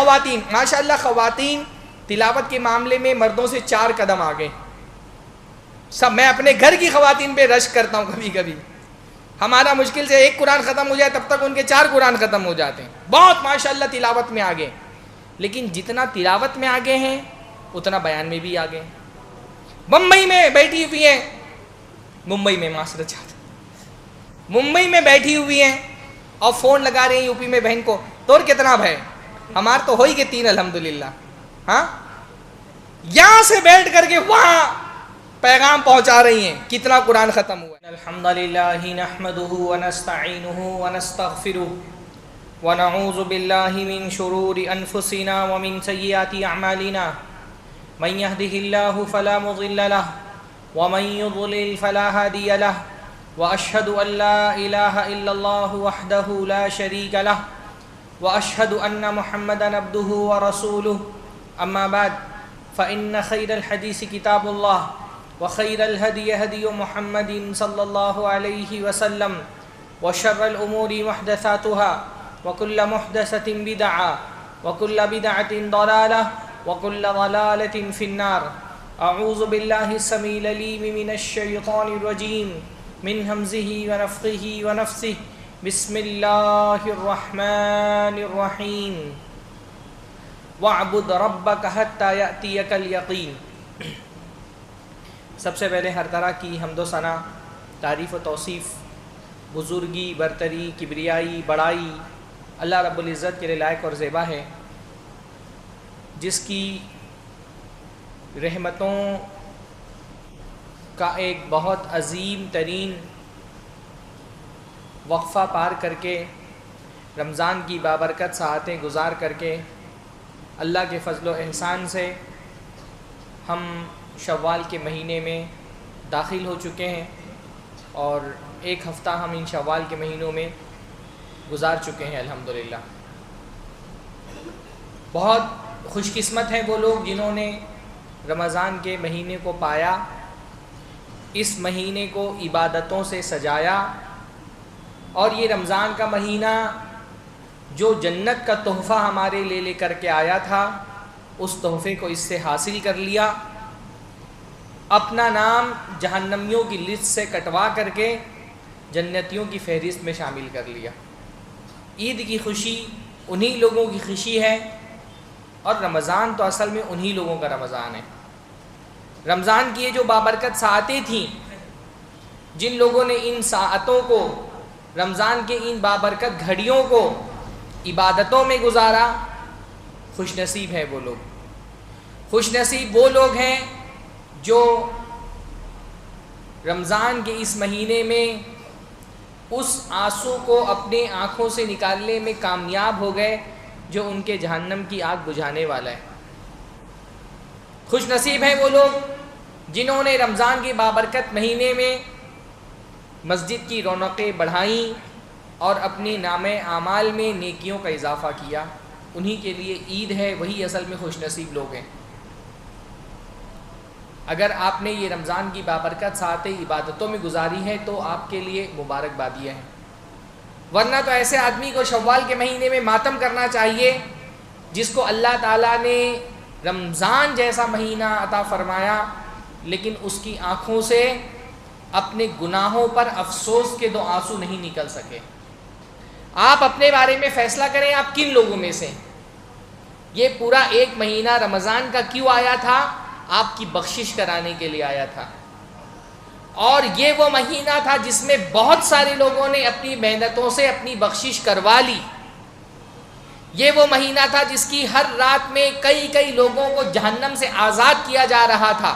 خواتین، ماشاءاللہ خواتین تلاوت کے معاملے میں مردوں سے 4 قدم آگے. سب میں اپنے گھر کی خواتین پہ رشک کرتا ہوں کبھی کبھی. ہمارا مشکل سے 1 قرآن ختم ہو جائے تب تک ان کے 4 قرآن ختم ہو جاتے ہیں. بہت ماشاءاللہ تلاوت میں آگے. لیکن جتنا تلاوت میں آگے ہیں اتنا بیان میں بھی آگے. ممبئی میں بیٹھی ہوئی ہیں، ممبئی میں معذرت چاہتا ہوں، ممبئی میں بیٹھی ہوئی ہیں اور فون لگا رہے ہیں یو پی میں بہن کو، تو کتنا بھائی ہمارا تو ہو ہی گئے 3 الحمدللہ. ہاں یہاں سے بیٹھ کر کے وہاں پیغام پہنچا رہی ہیں. کتنا قرآن ختم ہوا. الحمدللہ نحمدہ ونستعینہ ونستغفرہ ونعوذ باللہ من شرور انفسنا ومن سیئات اعمالنا من یہدہ اللہ فلا مضل لہ ومن یضلل فلا ہادی لہ واشہد ان لا الہ الا اللہ وحدہ لا شریک لہ واشہد ان محمدا عبدہ ورسولہ. اما بعد فإن خیر الحدیث کتاب اللہ وخیر الہدی ہدی محمد صلی اللہ علیہ وسلم وشر الامور محدثاتها وكل محدثة بدعة وكل بدعة ضلالة وكل ضلالة في النار. أعوذ بالله السميع العليم من الشيطان الرجيم من همزه ونفخه ونفثه. بسم الله الرحمن الرحيم. واعبد ربك حتى يأتيك اليقين. سب سے پہلے ہر طرح کی حمد و ثنا، تعریف و توصیف، بزرگی، برتری، کبریائی، بڑائی اللہ رب العزت کے لیے لائق اور زیبا ہے، جس کی رحمتوں کا ایک بہت عظیم ترین وقفہ پار کر کے، رمضان کی بابرکت ساعتیں گزار کر کے، اللہ کے فضل و احسان سے ہم شوال کے مہینے میں داخل ہو چکے ہیں، اور 1 ہفتہ ہم ان شوال کے مہینوں میں گزار چکے ہیں الحمدللہ. بہت خوش قسمت ہیں وہ لوگ جنہوں نے رمضان کے مہینے کو پایا، اس مہینے کو عبادتوں سے سجایا، اور یہ رمضان کا مہینہ جو جنت کا تحفہ ہمارے لے کر کے آیا تھا، اس تحفے کو اس سے حاصل کر لیا، اپنا نام جہنمیوں کی لسٹ سے کٹوا کر کے جنتیوں کی فہرست میں شامل کر لیا. عید کی خوشی انہی لوگوں کی خوشی ہے، اور رمضان تو اصل میں انہی لوگوں کا رمضان ہے. رمضان کی یہ جو بابرکت ساعتیں تھیں، جن لوگوں نے ان ساعتوں کو، رمضان کے ان بابرکت گھڑیوں کو عبادتوں میں گزارا، خوش نصیب ہیں وہ لوگ. خوش نصیب وہ لوگ ہیں جو رمضان کے اس مہینے میں اس آنسو کو اپنے آنکھوں سے نکالنے میں کامیاب ہو گئے جو ان کے جہنم کی آگ بجھانے والا ہے. خوش نصیب ہیں وہ لوگ جنہوں نے رمضان کے بابرکت مہینے میں مسجد کی رونقیں بڑھائیں اور اپنے نامہ اعمال میں نیکیوں کا اضافہ کیا. انہی کے لیے عید ہے، وہی اصل میں خوش نصیب لوگ ہیں. اگر آپ نے یہ رمضان کی بابرکت ساعتیں عبادتوں میں گزاری ہے تو آپ کے لیے مبارکبادیاں ہیں. ورنہ تو ایسے آدمی کو شوال کے مہینے میں ماتم کرنا چاہیے جس کو اللہ تعالیٰ نے رمضان جیسا مہینہ عطا فرمایا، لیکن اس کی آنکھوں سے اپنے گناہوں پر افسوس کے 2 آنسو نہیں نکل سکے. آپ اپنے بارے میں فیصلہ کریں، آپ کن لوگوں میں سے. یہ پورا 1 مہینہ رمضان کا کیوں آیا تھا؟ آپ کی بخشش کرانے کے لیے آیا تھا. اور یہ وہ مہینہ تھا جس میں بہت سارے لوگوں نے اپنی محنتوں سے اپنی بخشش کروا لی. یہ وہ مہینہ تھا جس کی ہر رات میں کئی لوگوں کو جہنم سے آزاد کیا جا رہا تھا.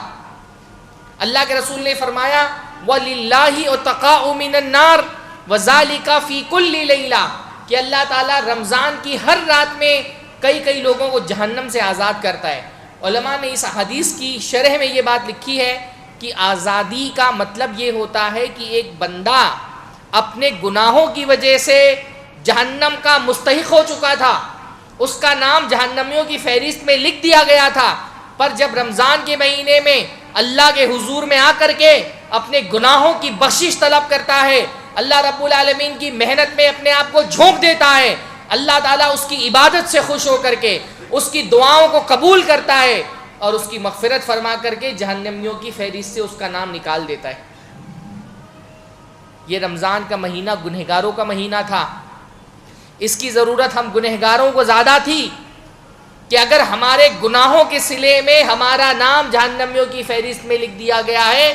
اللہ کے رسول نے فرمایا وَلِلَّهِ عُتَقَاءُ مِنَ النَّارِ وَذَلِكَ فِي كُلِّ لَيْلَةٍ، کہ اللہ تعالیٰ رمضان کی ہر رات میں کئی لوگوں کو جہنم سے آزاد کرتا ہے. علماء نے اس حدیث کی شرح میں یہ بات لکھی ہے کہ آزادی کا مطلب یہ ہوتا ہے کہ ایک بندہ اپنے گناہوں کی وجہ سے جہنم کا مستحق ہو چکا تھا، اس کا نام جہنمیوں کی فہرست میں لکھ دیا گیا تھا، پر جب رمضان کے مہینے میں اللہ کے حضور میں آ کر کے اپنے گناہوں کی بخشش طلب کرتا ہے، اللہ رب العالمین کی محنت میں اپنے آپ کو جھونک دیتا ہے، اللہ تعالیٰ اس کی عبادت سے خوش ہو کر کے اس کی دعاؤں کو قبول کرتا ہے اور اس کی مغفرت فرما کر کے جہنمیوں کی فہرست سے اس کا نام نکال دیتا ہے۔ یہ رمضان کا مہینہ گنہگاروں کا مہینہ تھا، اس کی ضرورت ہم گنہگاروں کو زیادہ تھی کہ اگر ہمارے گناہوں کے صلے میں ہمارا نام جہنمیوں کی فہرست میں لکھ دیا گیا ہے،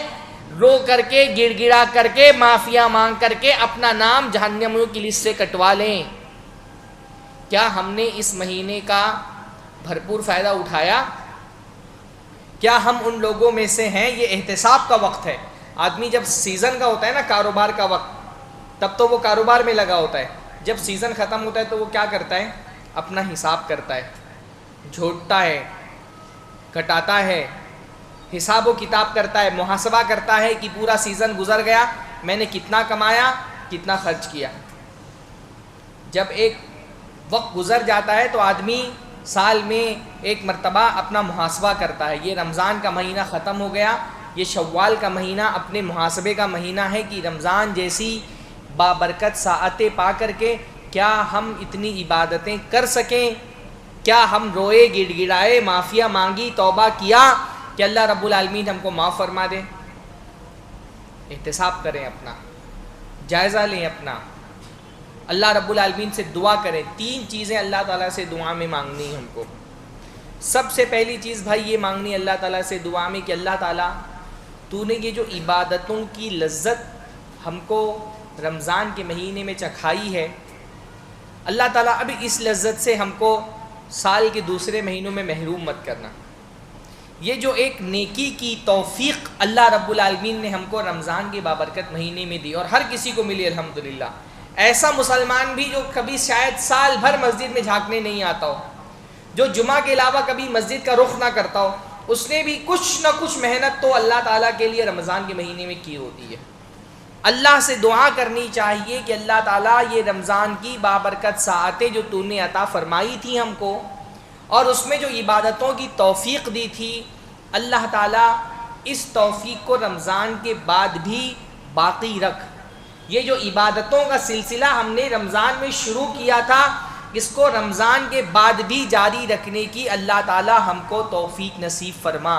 رو کر کے گڑ گڑا کر کے معافیا مانگ کر کے اپنا نام جہنمیوں کی لسٹ سے کٹوا لیں۔ کیا ہم نے اس مہینے کا بھرپور فائدہ اٹھایا؟ کیا ہم ان لوگوں میں سے ہیں؟ یہ احتساب کا وقت ہے۔ آدمی جب سیزن کا ہوتا ہے نا، کاروبار کا وقت، تب تو وہ کاروبار میں لگا ہوتا ہے۔ جب سیزن ختم ہوتا ہے تو وہ کیا کرتا ہے؟ اپنا حساب کرتا ہے، جھوٹتا ہے، کٹاتا ہے، حساب و کتاب کرتا ہے، محاسبہ کرتا ہے کہ پورا سیزن گزر گیا، میں نے کتنا کمایا، کتنا خرچ کیا۔ جب ایک وقت گزر جاتا ہے تو آدمی سال میں ایک مرتبہ اپنا محاسبہ کرتا ہے۔ یہ رمضان کا مہینہ ختم ہو گیا، یہ شوال کا مہینہ اپنے محاسبے کا مہینہ ہے کہ رمضان جیسی بابرکت ساعتیں پا کر کے کیا ہم اتنی عبادتیں کر سکیں؟ کیا ہم روئے، گڑ گڑائے، معافیا مانگی، توبہ کیا کہ اللہ رب العالمین ہم کو معاف فرما دے؟ احتساب کریں، اپنا جائزہ لیں اپنا، اللہ رب العالمین سے دعا کریں۔ 3 چیزیں اللہ تعالیٰ سے دعا میں مانگنی ہیں ہم کو۔ سب سے پہلی چیز بھائی یہ مانگنی اللہ تعالیٰ سے دعا میں کہ اللہ تعالیٰ تو نے یہ جو عبادتوں کی لذت ہم کو رمضان کے مہینے میں چکھائی ہے، اللہ تعالیٰ ابھی اس لذت سے ہم کو سال کے دوسرے مہینوں میں محروم مت کرنا۔ یہ جو ایک نیکی کی توفیق اللہ رب العالمین نے ہم کو رمضان کے بابرکت مہینے میں دی، اور ہر کسی کو ملی الحمدللہ۔ ایسا مسلمان بھی جو کبھی شاید سال بھر مسجد میں جھانکنے نہیں آتا ہو، جو جمعہ کے علاوہ کبھی مسجد کا رخ نہ کرتا ہو، اس نے بھی کچھ نہ کچھ محنت تو اللہ تعالیٰ کے لیے رمضان کے مہینے میں کی ہوتی ہے۔ اللہ سے دعا کرنی چاہیے کہ اللہ تعالیٰ یہ رمضان کی بابرکت ساعتیں جو تو نے عطا فرمائی تھی ہم کو، اور اس میں جو عبادتوں کی توفیق دی تھی، اللہ تعالیٰ اس توفیق کو رمضان کے بعد بھی باقی رکھ۔ یہ جو عبادتوں کا سلسلہ ہم نے رمضان میں شروع کیا تھا، اس کو رمضان کے بعد بھی جاری رکھنے کی اللہ تعالیٰ ہم کو توفیق نصیب فرما۔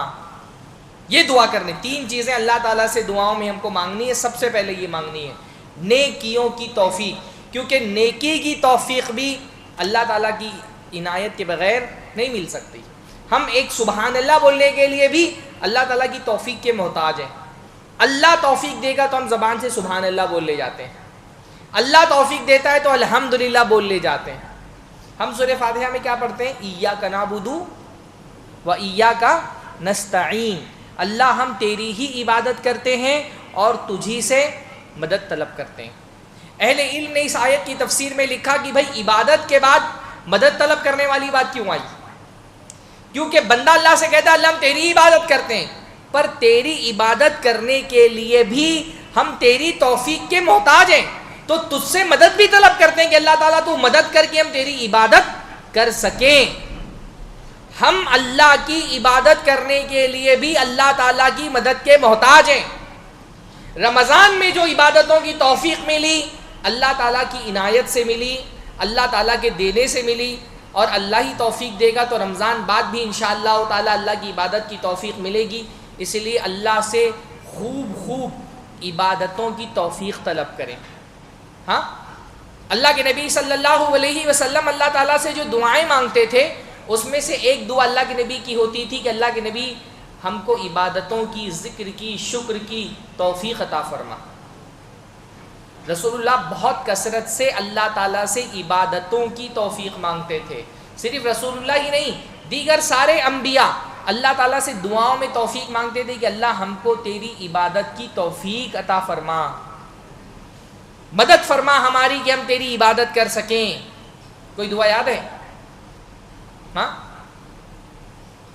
یہ دعا کرنے 3 چیزیں اللہ تعالیٰ سے دعاؤں میں ہم کو مانگنی ہے۔ سب سے پہلے یہ مانگنی ہے نیکیوں کی توفیق، کیونکہ نیکی کی توفیق بھی اللہ تعالیٰ کی عنایت کے بغیر نہیں مل سکتی۔ ہم ایک سبحان اللہ بولنے کے لیے بھی اللہ تعالیٰ کی توفیق کے محتاج ہیں۔ اللہ توفیق دے گا تو ہم زبان سے سبحان اللہ بول لے جاتے ہیں، اللہ توفیق دیتا ہے تو الحمدللہ بول لے جاتے ہیں۔ ہم سورہ فاتحہ میں کیا پڑھتے ہیں؟ ایاک نعبد و ایاک نستعین، اللہ ہم تیری ہی عبادت کرتے ہیں اور تجھی سے مدد طلب کرتے ہیں۔ اہل علم نے اس آیت کی تفسیر میں لکھا کہ بھائی عبادت کے بعد مدد طلب کرنے والی بات کیوں آئی؟ کیونکہ بندہ اللہ سے کہتا ہے اللہ ہم تیری عبادت کرتے ہیں، پر تیری عبادت کرنے کے لیے بھی ہم تیری توفیق کے محتاج ہیں، تو تجھ سے مدد بھی طلب کرتے ہیں کہ اللہ تعالیٰ تو مدد کر کے ہم تیری عبادت کر سکیں۔ ہم اللہ کی عبادت کرنے کے لیے بھی اللہ تعالیٰ کی مدد کے محتاج ہیں۔ رمضان میں جو عبادتوں کی توفیق ملی، اللہ تعالیٰ کی عنایت سے ملی، اللہ تعالیٰ کے دینے سے ملی، اور اللہ ہی توفیق دے گا تو رمضان بعد بھی انشاءاللہ تعالیٰ اللہ کی عبادت کی توفیق ملے گی۔ اس لیے اللہ سے خوب عبادتوں کی توفیق طلب کریں۔ ہاں، اللہ کے نبی صلی اللہ علیہ وسلم اللہ تعالیٰ سے جو دعائیں مانگتے تھے، اس میں سے ایک دعا اللہ کے نبی کی ہوتی تھی کہ اللہ کے نبی ہم کو عبادتوں کی، ذکر کی، شکر کی توفیق عطا فرما۔ رسول اللہ بہت کثرت سے اللہ تعالیٰ سے عبادتوں کی توفیق مانگتے تھے۔ صرف رسول اللہ ہی نہیں، دیگر سارے انبیاء اللہ تعالیٰ سے دعاؤں میں توفیق مانگتے تھے کہ اللہ ہم کو تیری عبادت کی توفیق عطا فرما، مدد فرما ہماری کہ ہم تیری عبادت کر سکیں۔ کوئی دعا یاد ہے؟ ہاں،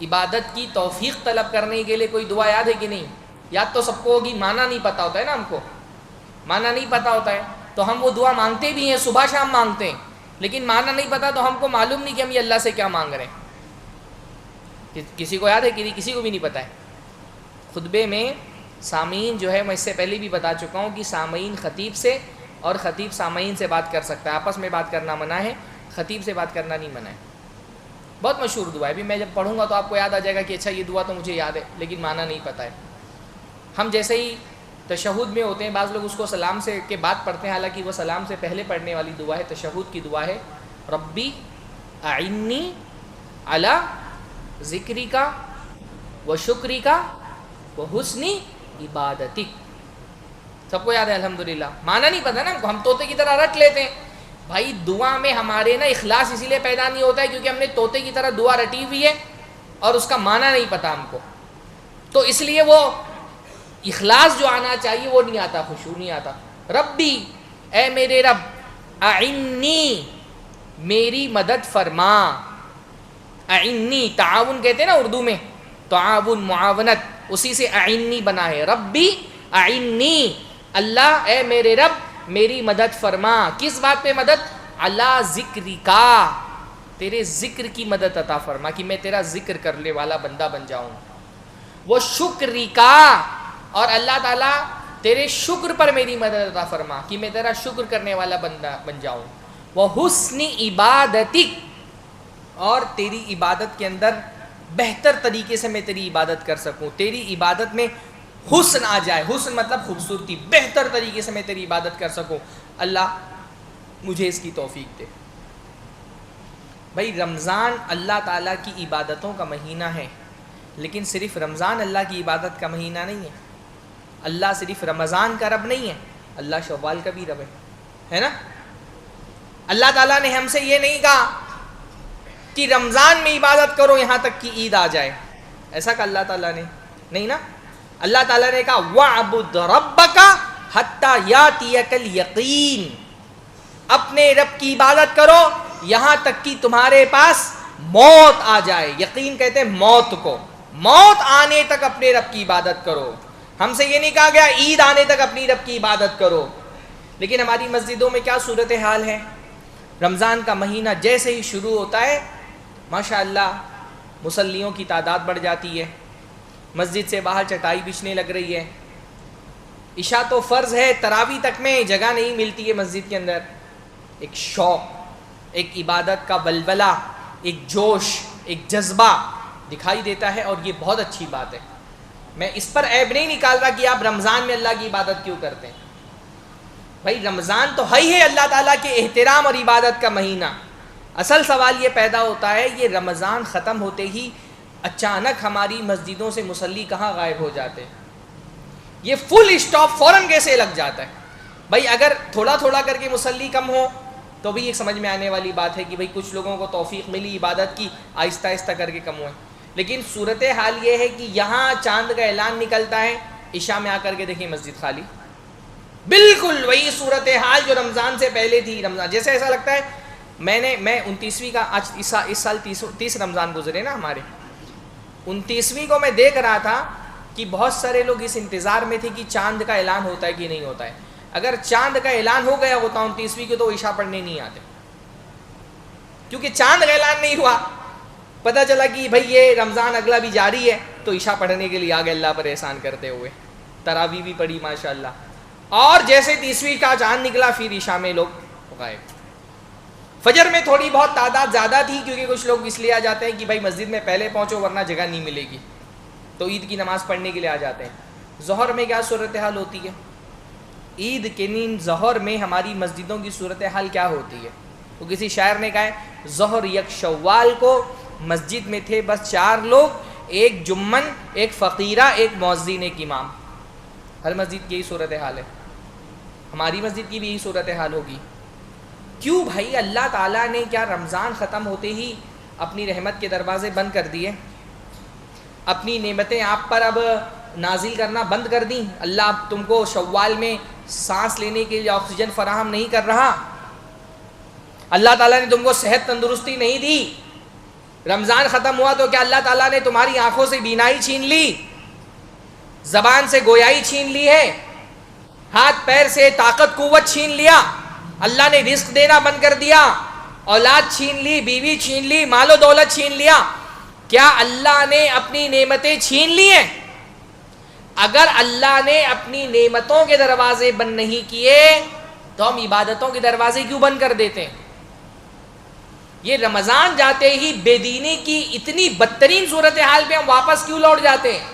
عبادت کی توفیق طلب کرنے کے لیے کوئی دعا یاد ہے کہ نہیں؟ یاد تو سب کو ہوگی، معنی نہیں پتہ ہوتا ہے نا، ہم کو معنی نہیں پتہ ہوتا ہے تو ہم وہ دعا مانگتے بھی ہیں، صبح شام مانگتے ہیں، لیکن معنی نہیں پتہ تو ہم کو معلوم نہیں کہ ہم یہ اللہ سے کیا مانگ رہے ہیں۔ کسی کو یاد ہے؟ کسی کو بھی نہیں پتہ ہے۔ خطبے میں سامعین جو ہے، میں اس سے پہلے بھی بتا چکا ہوں کہ سامعین خطیب سے اور خطیب سامعین سے بات کر سکتا ہے، آپس میں بات کرنا منع ہے، خطیب سے بات کرنا نہیں منع ہے۔ بہت مشہور دعا ہے، ابھی میں جب پڑھوں گا تو آپ کو یاد آ جائے گا کہ اچھا یہ دعا تو مجھے یاد ہے لیکن معنی نہیں پتہ ہے. ہم جیسے ہی تشہد میں ہوتے ہیں بعض لوگ اس کو سلام سے کے بعد پڑھتے ہیں، حالانکہ وہ سلام سے پہلے پڑھنے والی دعا ہے، تشہد کی دعا ہے. ربی اعنی علی ذکرک و شکرک و حسن عبادتک. سب کو یاد ہے الحمدللہ. معنی نہیں پتہ نا ہم طوطے کی طرح رٹ لیتے ہیں. بھائی دعا میں ہمارے نا اخلاص اسی لیے پیدا نہیں ہوتا ہے کیونکہ ہم نے طوطے کی طرح دعا رٹی ہوئی ہے اور اس کا معنی نہیں پتہ ہم کو، تو اس لیے وہ اخلاص جو آنا چاہیے وہ نہیں آتا، خشوع نہیں آتا. ربی اے میرے رب، اعنی میری مدد فرما. اعنی تعاون کہتے ہیں نا اردو میں، تعاون معاونت، اسی سے اعنی بنا ہے. ربی اعنی، اللہ اے میرے رب میری مدد فرما. کس بات پہ مدد؟ اللہ ذکری کا، تیرے ذکر کی مدد عطا فرما کہ میں تیرا ذکر کرنے والا بندہ بن جاؤں. وہ شکری کا، اور اللہ تعالیٰ تیرے شکر پر میری مدد عطا فرما کہ میں تیرا شکر کرنے والا بندہ بن جاؤں. وہ حسن عبادتک، اور تیری عبادت کے اندر بہتر طریقے سے میں تیری عبادت کر سکوں، تیری عبادت میں حسن آ جائے. حسن مطلب خوبصورتی، بہتر طریقے سے میں تیری عبادت کر سکوں. اللہ مجھے اس کی توفیق دے. بھائی رمضان اللہ تعالیٰ کی عبادتوں کا مہینہ ہے، لیکن صرف رمضان اللہ کی عبادت کا مہینہ نہیں ہے. اللہ صرف رمضان کا رب نہیں ہے، اللہ شوال کا بھی رب ہے نا. اللہ تعالیٰ نے ہم سے یہ نہیں کہا کہ رمضان میں عبادت کرو یہاں تک کہ عید آ جائے، ایسا کہا اللہ تعالیٰ نے نہیں نا. اللہ تعالیٰ نے کہا وَعْبُدْ رَبَّكَ حَتَّى يَأْتِيَكَ الْيَقِينُ، اپنے رب کی عبادت کرو یہاں تک کہ تمہارے پاس موت آ جائے. یقین کہتے ہیں موت کو، موت آنے تک اپنے رب کی عبادت کرو. ہم سے یہ نہیں کہا گیا عید آنے تک اپنی رب کی عبادت کرو. لیکن ہماری مسجدوں میں کیا صورتحال ہے؟ رمضان کا مہینہ جیسے ہی شروع ہوتا ہے ماشاءاللہ مصلیوں کی تعداد بڑھ جاتی ہے، مسجد سے باہر چٹائی بچھنے لگ رہی ہے. عشاء تو فرض ہے، تراویح تک میں جگہ نہیں ملتی ہے مسجد کے اندر. ایک شوق، ایک عبادت کا بلبلہ، ایک جوش، ایک جذبہ دکھائی دیتا ہے، اور یہ بہت اچھی بات ہے. میں اس پر عیب نہیں نکال رہا کہ آپ رمضان میں اللہ کی عبادت کیوں کرتے ہیں. بھائی رمضان تو ہے ہی ہے اللہ تعالیٰ کے احترام اور عبادت کا مہینہ. اصل سوال یہ پیدا ہوتا ہے یہ رمضان ختم ہوتے ہی اچانک ہماری مسجدوں سے مصلی کہاں غائب ہو جاتے ہیں؟ یہ فل اسٹاپ فوراً کیسے لگ جاتا ہے؟ بھائی اگر تھوڑا تھوڑا کر کے مصلی کم ہو تو بھی ایک سمجھ میں آنے والی بات ہے کہ بھئی کچھ لوگوں کو توفیق ملی عبادت کی، آہستہ آہستہ کر کے کم ہوئے. لیکن صورتحال یہ ہے کہ یہاں چاند کا اعلان نکلتا ہے، عشاء میں آ کر کے دیکھیں مسجد خالی. بالکل وہی صورتحال جو رمضان سے پہلے تھی. رمضان جیسے ایسا لگتا ہے میں 29ویں کا، آج اس سال 30 رمضان گزرے نا ہمارے، 29ویں کو میں دیکھ رہا تھا کہ بہت سارے لوگ اس انتظار میں تھے کہ چاند کا اعلان ہوتا ہے کہ نہیں ہوتا ہے. اگر چاند کا اعلان ہو گیا ہوتا 29ویں کو تو عشاء پڑھنے نہیں آتے، کیونکہ چاند کا اعلان نہیں ہوا. پتہ چلا کہ بھئی یہ رمضان اگلا بھی جاری ہے تو عشاء پڑھنے کے لیے آگے اللہ پر احسان کرتے ہوئے. تراویح بھی پڑھی ماشاءاللہ، اور جیسے 30ویں کا چاند نکلا پھر عشاء میں لوگ غائب. فجر میں تھوڑی بہت تعداد زیادہ تھی کیونکہ کچھ لوگ اس لیے آ جاتے ہیں کہ بھائی مسجد میں پہلے پہنچو ورنہ جگہ نہیں ملے گی، تو عید کی نماز پڑھنے کے لیے آ جاتے ہیں. ظہر میں کیا صورتحال ہوتی ہے؟ عید کے دن ظہر میں ہماری مسجدوں کی صورتحال کیا ہوتی ہے؟ تو کسی شاعر نے کہا ہے ظہر یک شوال کو مسجد میں تھے بس 4 لوگ، ایک جمن، ایک فقیرہ، ایک مؤذن، ایک امام. ہر مسجد کی یہی صورتحال ہے، ہماری مسجد کی بھی یہی صورتحال ہوگی. کیوں بھائی؟ اللہ تعالیٰ نے کیا رمضان ختم ہوتے ہی اپنی رحمت کے دروازے بند کر دیے؟ اپنی نعمتیں آپ پر اب نازل کرنا بند کر دیں؟ اللہ اب تم کو شوال میں سانس لینے کے لیے آکسیجن فراہم نہیں کر رہا؟ اللہ تعالیٰ نے تم کو صحت تندرستی نہیں دی؟ رمضان ختم ہوا تو کیا اللہ تعالیٰ نے تمہاری آنکھوں سے بینائی چھین لی، زبان سے گویائی چھین لی ہے، ہاتھ پیر سے طاقت قوت چھین لیا؟ اللہ نے رزق دینا بند کر دیا، اولاد چھین لی، بیوی چھین لی، مال و دولت چھین لیا؟ کیا اللہ نے اپنی نعمتیں چھین لی ہیں؟ اگر اللہ نے اپنی نعمتوں کے دروازے بند نہیں کیے تو ہم عبادتوں کے دروازے کیوں بند کر دیتے ہیں؟ یہ رمضان جاتے ہی بے دینی کی اتنی بدترین صورتحال پہ ہم واپس کیوں لوٹ جاتے ہیں؟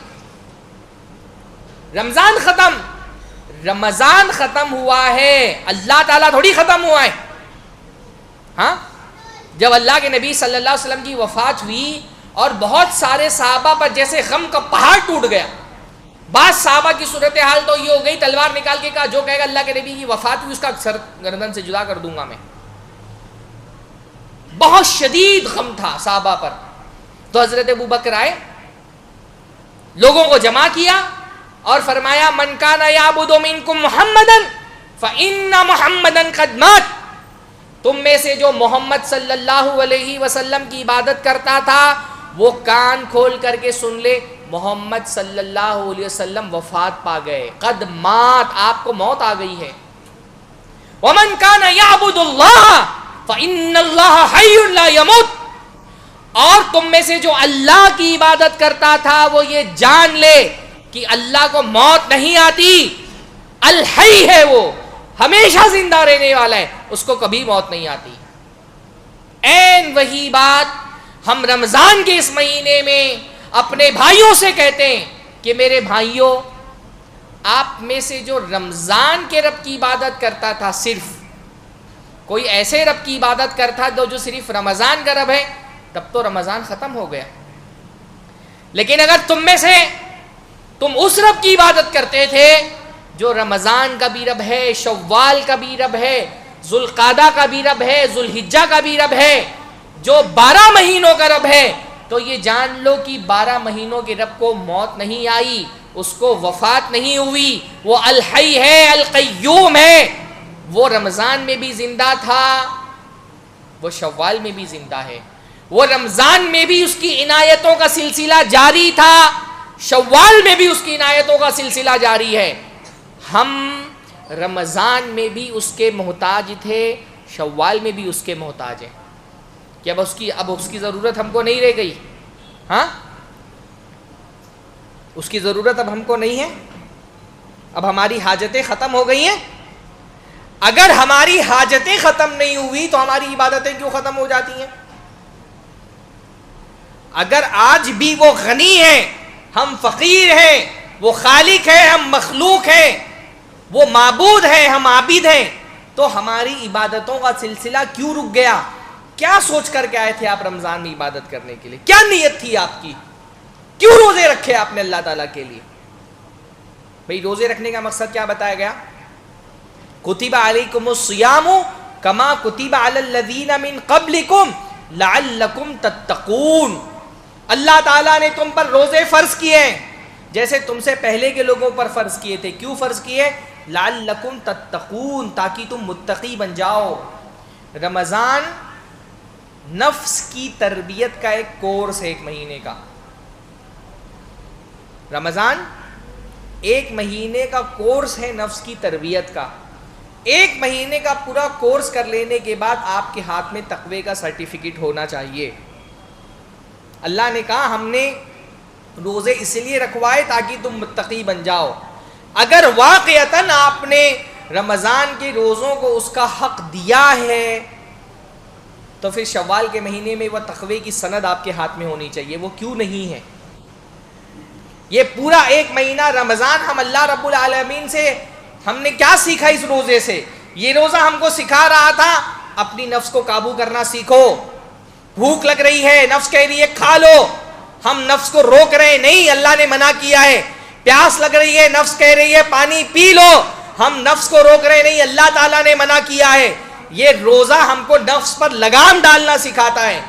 رمضان ختم ہوا ہے، اللہ تعالیٰ تھوڑی ختم ہوا ہے. ہاں، جب اللہ کے نبی صلی اللہ علیہ وسلم کی وفات ہوئی اور بہت سارے صحابہ پر جیسے غم کا پہاڑ ٹوٹ گیا. بعض صحابہ کی صورتحال تو یہ ہو گئی، تلوار نکال کے کہا جو کہے گا اللہ کے نبی کی وفات ہوئی اس کا سر گردن سے جدا کر دوں گا میں. بہت شدید غم تھا صحابہ پر. تو حضرت ابوبکر آئے، لوگوں کو جمع کیا اور فرمایا من کان یعبد منکم محمدا فإن محمدا قد مات. تم میں سے جو محمد صلی اللہ علیہ وسلم کی عبادت کرتا تھا وہ کان کھول کر کے سن لے، محمد صلی اللہ علیہ وسلم وفات پا گئے، قد مات، آپ کو موت آ گئی ہے. ومن کان یعبد اللہ فإن اللہ حی لا یموت. اور تم میں سے جو اللہ کی عبادت کرتا تھا وہ یہ جان لے کہ اللہ کو موت نہیں آتی، الحی ہے، وہ ہمیشہ زندہ رہنے والا ہے، اس کو کبھی موت نہیں آتی. این وہی بات ہم رمضان کے اس مہینے میں اپنے بھائیوں سے کہتے ہیں کہ میرے بھائیوں، آپ میں سے جو رمضان کے رب کی عبادت کرتا تھا، صرف کوئی ایسے رب کی عبادت کرتا جو صرف رمضان کا رب ہے، تب تو رمضان ختم ہو گیا. لیکن اگر تم میں سے تم اس رب کی عبادت کرتے تھے جو رمضان کا بھی رب ہے، شوال کا بھی رب ہے، ذوالقعدہ کا بھی رب ہے، ذوالحجہ کا بھی رب ہے، جو 12 مہینوں کا رب ہے، تو یہ جان لو کہ 12 مہینوں کے رب کو موت نہیں آئی، اس کو وفات نہیں ہوئی، وہ الحی ہے، القیوم ہے. وہ رمضان میں بھی زندہ تھا، وہ شوال میں بھی زندہ ہے، وہ رمضان میں بھی اس کی عنایتوں کا سلسلہ جاری تھا، شوال میں بھی اس کی عنایتوں کا سلسلہ جاری ہے. ہم رمضان میں بھی اس کے محتاج تھے، شوال میں بھی اس کے محتاج ہیں کہ اب اس کی ضرورت ہم کو نہیں رہ گئی. ہاں، اس کی ضرورت اب ہم کو نہیں ہے، اب ہماری حاجتیں ختم ہو گئی ہیں. اگر ہماری حاجتیں ختم نہیں ہوئی تو ہماری عبادتیں کیوں ختم ہو جاتی ہیں؟ اگر آج بھی وہ غنی ہے، ہم فقیر ہیں، وہ خالق ہے، ہم مخلوق ہیں، وہ معبود ہے، ہم عابد ہیں، تو ہماری عبادتوں کا سلسلہ کیوں رک گیا؟ کیا سوچ کر کے آئے تھے آپ رمضان میں عبادت کرنے کے لیے؟ کیا نیت تھی آپ کی؟ کیوں روزے رکھے آپ نے اللہ تعالیٰ کے لیے؟ بھئی روزے رکھنے کا مقصد کیا بتایا گیا؟ کتب علیکم الصیام کما کتب علی الذین من قبلکم لعلکم تتقون. اللہ تعالیٰ نے تم پر روزے فرض کیے ہیں جیسے تم سے پہلے کے لوگوں پر فرض کیے تھے. کیوں فرض کیے؟ لعلکم تتقون، تاکہ تم متقی بن جاؤ. رمضان نفس کی تربیت کا ایک کورس ہے، 1 مہینے کا. رمضان 1 مہینے کا کورس ہے نفس کی تربیت کا. 1 مہینے کا پورا کورس کر لینے کے بعد آپ کے ہاتھ میں تقوی کا سرٹیفکیٹ ہونا چاہیے. اللہ نے کہا ہم نے روزے اس لیے رکھوائے تاکہ تم متقی بن جاؤ. اگر واقعتاً آپ نے رمضان کے روزوں کو اس کا حق دیا ہے تو پھر شوال کے مہینے میں وہ تقوی کی سند آپ کے ہاتھ میں ہونی چاہیے. وہ کیوں نہیں ہے؟ یہ پورا 1 مہینہ رمضان ہم اللہ رب العالمین سے ہم نے کیا سیکھا اس روزے سے؟ یہ روزہ ہم کو سکھا رہا تھا اپنی نفس کو قابو کرنا سیکھو. بھوک لگ رہی ہے، نفس کہہ رہی ہے کھا لو، ہم نفس کو روک رہے ہیں، نہیں، اللہ نے منع کیا ہے. پیاس لگ رہی ہے، نفس کہہ رہی ہے پانی پی لو، ہم نفس کو روک رہے ہیں، نہیں، اللہ تعالیٰ نے منع کیا ہے. یہ روزہ ہم کو نفس پر لگام ڈالنا سکھاتا ہے.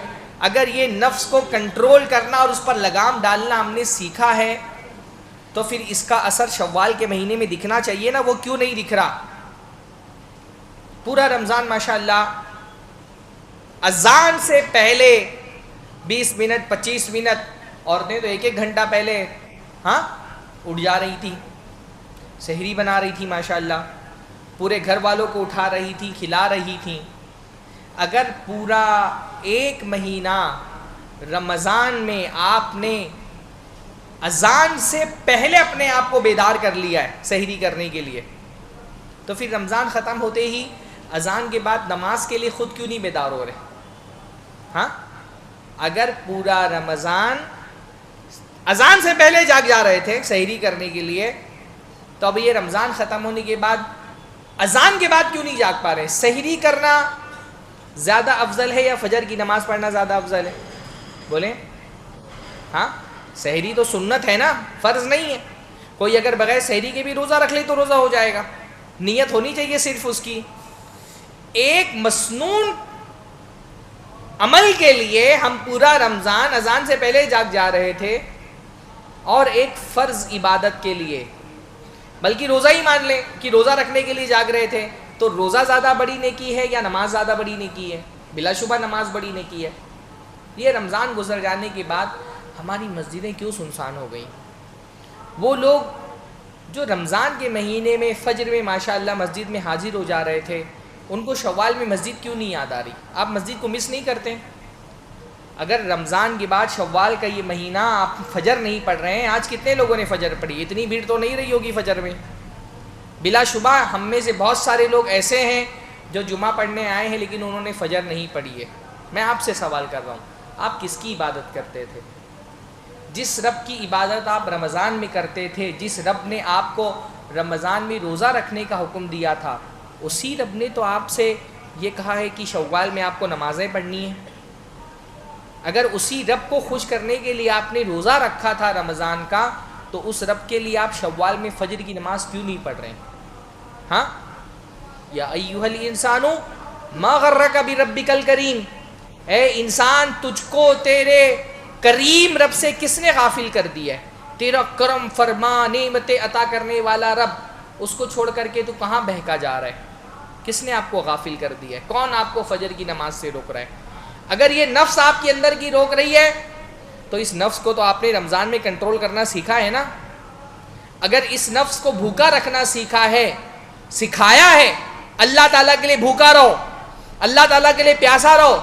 اگر یہ نفس کو کنٹرول کرنا اور اس پر لگام ڈالنا ہم نے سیکھا ہے تو پھر اس کا اثر شوال کے مہینے میں دکھنا چاہیے نا. وہ کیوں نہیں دکھ رہا؟ پورا رمضان ماشاءاللہ اذان سے پہلے 20 منٹ 25 منٹ، عورتیں تو 1 گھنٹہ پہلے اٹھ جا رہی تھی، سحری بنا رہی تھی ماشاءاللہ، پورے گھر والوں کو اٹھا رہی تھی، کھلا رہی تھی. اگر پورا 1 مہینہ رمضان میں آپ نے اذان سے پہلے اپنے آپ کو بیدار کر لیا ہے سحری کرنے کے لیے، تو پھر رمضان ختم ہوتے ہی اذان کے بعد نماز کے لیے خود کیوں نہیں بیدار ہو رہے؟ ہاں اگر پورا رمضان اذان سے پہلے جاگ جا رہے تھے سحری کرنے کے لیے، تو اب یہ رمضان ختم ہونے کے بعد اذان کے بعد کیوں نہیں جاگ پا رہے؟ سحری کرنا زیادہ افضل ہے یا فجر کی نماز پڑھنا زیادہ افضل ہے؟ بولیں. ہاں سحری تو سنت ہے نا، فرض نہیں ہے. کوئی اگر بغیر سحری کے بھی روزہ رکھ لے تو روزہ ہو جائے گا، نیت ہونی چاہیے صرف اس کی. ایک مسنون عمل کے لیے ہم پورا رمضان اذان سے پہلے جاگ جا رہے تھے، اور ایک فرض عبادت کے لیے، بلکہ روزہ ہی مان لیں کہ روزہ رکھنے کے لیے جاگ رہے تھے، تو روزہ زیادہ بڑی نیکی ہے یا نماز زیادہ بڑی نیکی ہے؟ بلا شبہ نماز بڑی نیکی ہے. یہ رمضان گزر جانے کے بعد ہماری مسجدیں کیوں سنسان ہو گئیں؟ وہ لوگ جو رمضان کے مہینے میں فجر میں ماشاءاللہ مسجد میں حاضر ہو جا رہے تھے، ان کو شوال میں مسجد کیوں نہیں یاد آ رہی؟ آپ مسجد کو مس نہیں کرتے؟ اگر رمضان کے بعد شوال کا یہ مہینہ آپ فجر نہیں پڑھ رہے ہیں، آج کتنے لوگوں نے فجر پڑھی؟ اتنی بھیڑ تو نہیں رہی ہوگی فجر میں. بلا شبہ ہم میں سے بہت سارے لوگ ایسے ہیں جو جمعہ پڑھنے آئے ہیں لیکن انہوں نے فجر نہیں پڑھی ہے. میں آپ سے سوال کر رہا ہوں، آپ کس کی عبادت کرتے تھے؟ جس رب کی عبادت آپ رمضان میں کرتے تھے، جس رب نے آپ کو رمضان میں روزہ رکھنے کا حکم دیا تھا، اسی رب نے تو آپ سے یہ کہا ہے کہ شوال میں آپ کو نمازیں پڑھنی ہیں. اگر اسی رب کو خوش کرنے کے لیے آپ نے روزہ رکھا تھا رمضان کا، تو اس رب کے لیے آپ شوال میں فجر کی نماز کیوں نہیں پڑھ رہے ہیں؟ ہاں یا ایھا الانسان ما غرک بربک الکریم، اے انسان تجھ کو تیرے کریم رب سے کس نے غافل کر دیا ہے؟ تیرا کرم فرما نعمتیں عطا کرنے والا رب، اس کو چھوڑ کر کے تو کہاں بہکا جا رہا ہے؟ کس نے آپ کو غافل کر دیا ہے؟ کون آپ کو فجر کی نماز سے روک رہا ہے؟ اگر یہ نفس آپ کے اندر کی روک رہی ہے تو اس نفس کو تو آپ نے رمضان میں کنٹرول کرنا سیکھا ہے نا. اگر اس نفس کو بھوکا رکھنا سیکھا ہے، سکھایا ہے، اللہ تعالیٰ کے لیے بھوکا رہو، اللہ تعالیٰ کے لیے پیاسا رہو،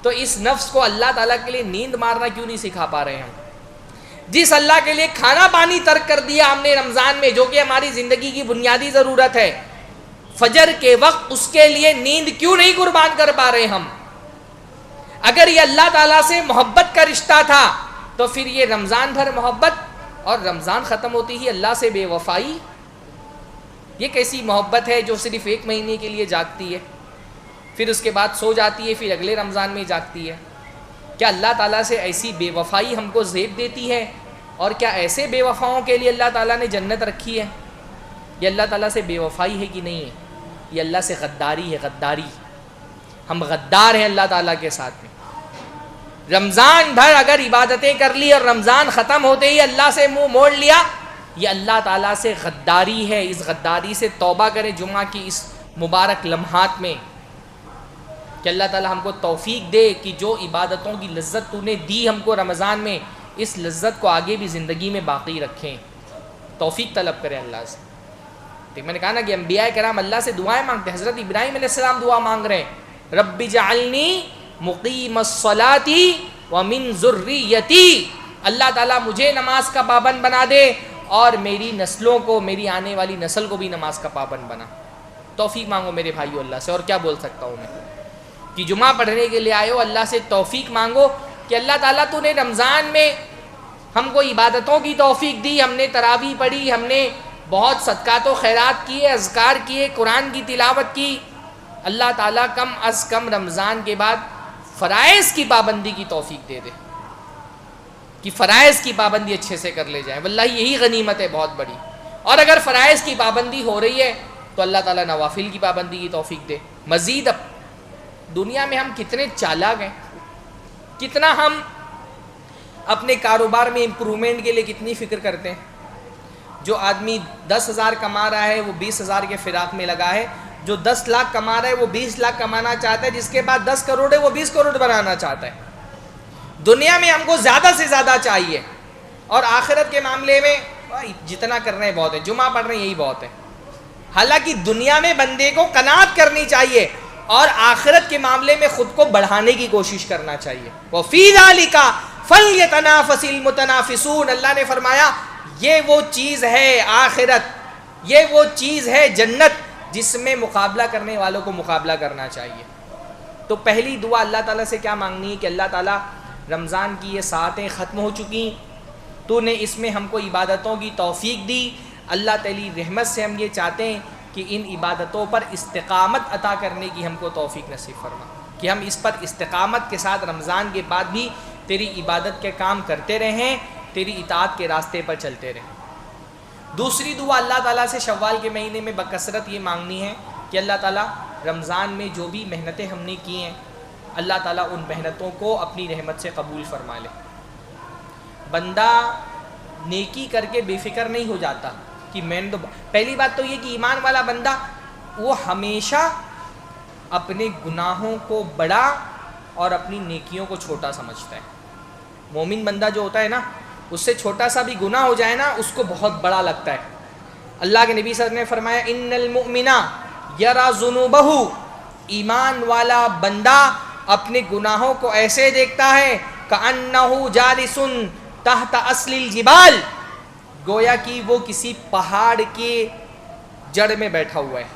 تو اس نفس کو اللہ تعالیٰ کے لیے نیند مارنا کیوں نہیں سکھا پا رہے ہم؟ جس اللہ کے لیے کھانا پانی ترک کر دیا ہم نے رمضان میں، جو کہ ہماری زندگی کی بنیادی ضرورت ہے، فجر کے وقت اس کے لیے نیند کیوں نہیں قربان کر پا رہے ہم؟ اگر یہ اللہ تعالیٰ سے محبت کا رشتہ تھا تو پھر یہ رمضان بھر محبت اور رمضان ختم ہوتی ہی اللہ سے بے وفائی، یہ کیسی محبت ہے جو صرف ایک مہینے کے لیے جاگتی ہے، پھر اس کے بعد سو جاتی ہے، پھر اگلے رمضان میں جاگتی ہے؟ کیا اللہ تعالیٰ سے ایسی بے وفائی ہم کو زیب دیتی ہے؟ اور کیا ایسے بے وفاؤں کے لیے اللہ تعالیٰ نے جنت رکھی ہے؟ یہ اللہ تعالیٰ سے بے وفائی ہے کہ نہیں ہے؟ یہ اللہ سے غداری ہے، غداری. ہم غدار ہیں اللہ تعالیٰ کے ساتھ میں. رمضان بھر اگر عبادتیں کر لی اور رمضان ختم ہوتے ہی اللہ سے منہ موڑ لیا، یہ اللہ تعالیٰ سے غداری ہے. اس غداری سے توبہ کریں جمعہ کی اس مبارک لمحات میں، کہ اللہ تعالیٰ ہم کو توفیق دے کہ جو عبادتوں کی لذت تو نے دی ہم کو رمضان میں، اس لذت کو آگے بھی زندگی میں باقی رکھیں. توفیق طلب کریں اللہ سے. میں نے کہا نا کہ انبیاء کرام اللہ سے دعائیں مانگتے ہیں. حضرت ابراہیم علیہ السلام دعا مانگ رہے ہیں، رب اجعلنی مقیم الصلاۃ ومن ذریتی، اللہ تعالیٰ مجھے نماز کا پابند بنا دے اور میری نسلوں کو، میری آنے والی نسل کو بھی نماز کا پابند بنا. توفیق مانگو میرے بھائیو اللہ سے. اور کیا بول سکتا ہوں میں کہ جمعہ پڑھنے کے لیے آئے ہو، اللہ سے توفیق مانگو کہ اللہ تعالیٰ تو نے رمضان میں ہم کو عبادتوں کی توفیق دی، ہم نے تراویح پڑھی، ہم نے بہت صدقات و خیرات کیے، اذکار کیے، قرآن کی تلاوت کی. اللہ تعالیٰ کم از کم رمضان کے بعد فرائض کی پابندی کی توفیق دے دے کہ فرائض کی پابندی اچھے سے کر لے جائیں. واللہ یہی غنیمت ہے بہت بڑی. اور اگر فرائض کی پابندی ہو رہی ہے تو اللہ تعالیٰ نوافل کی پابندی کی توفیق دے. مزید اب دنیا میں ہم کتنے چالاک ہیں، کتنا ہم اپنے کاروبار میں امپرومنٹ کے لیے کتنی فکر کرتے ہیں. جو آدمی 10,000 کما رہا ہے وہ 20,000 کے فراق میں لگا ہے، جو 10 لاکھ کما رہا ہے وہ 20 لاکھ کمانا چاہتا ہے، جس کے بعد 10 کروڑ ہے وہ 20 کروڑ بنانا چاہتا ہے. دنیا میں ہم کو زیادہ سے زیادہ چاہیے، اور آخرت کے معاملے میں جتنا کر رہے ہیں بہت ہے، جمعہ پڑھ رہے ہیں یہی بہت ہے. حالانکہ دنیا میں بندے کو قناعت کرنی چاہیے اور آخرت کے معاملے میں خود کو بڑھانے کی کوشش کرنا چاہیے. وَفِي ذَلِكَ فَلْيَتَنَافَسِ الْمُتَنَافِسُونَ، اللہ نے فرمایا یہ وہ چیز ہے آخرت، یہ وہ چیز ہے جنت جس میں مقابلہ کرنے والوں کو مقابلہ کرنا چاہیے. تو پہلی دعا اللہ تعالیٰ سے کیا مانگنی ہے کہ اللہ تعالیٰ رمضان کی یہ ساعتیں ختم ہو چکی، تو نے اس میں ہم کو عبادتوں کی توفیق دی، اللہ تعالی رحمت سے ہم یہ چاہتے ہیں کہ ان عبادتوں پر استقامت عطا کرنے کی ہم کو توفیق نصیب فرما، کہ ہم اس پر استقامت کے ساتھ رمضان کے بعد بھی تیری عبادت کے کام کرتے رہیں، تیری اطاعت کے راستے پر چلتے رہیں۔ دوسری دعا اللہ تعالیٰ سے شوال کے مہینے میں بکثرت یہ مانگنی ہے کہ اللہ تعالیٰ رمضان میں جو بھی محنتیں ہم نے کی ہیں، اللہ تعالیٰ ان محنتوں کو اپنی رحمت سے قبول فرما لے۔ بندہ نیکی کر کے بے فکر نہیں ہو جاتا کہ میں نے تو، پہلی بات تو یہ کہ ایمان والا بندہ وہ ہمیشہ اپنے گناہوں کو بڑا اور اپنی نیکیوں کو چھوٹا سمجھتا ہے۔ مومن بندہ جو ہوتا ہے نا، اس سے چھوٹا سا بھی گناہ ہو جائے نا، اس کو بہت بڑا لگتا ہے۔ اللہ کے نبی صلی اللہ علیہ وسلم نے فرمایا ان المؤمن یرا ذنوبہ، ایمان والا بندہ اپنے گناہوں کو ایسے دیکھتا ہے کأنہ جالس تحت اصل الجبال، گویا کہ وہ کسی پہاڑ کے جڑ میں بیٹھا ہوا ہے۔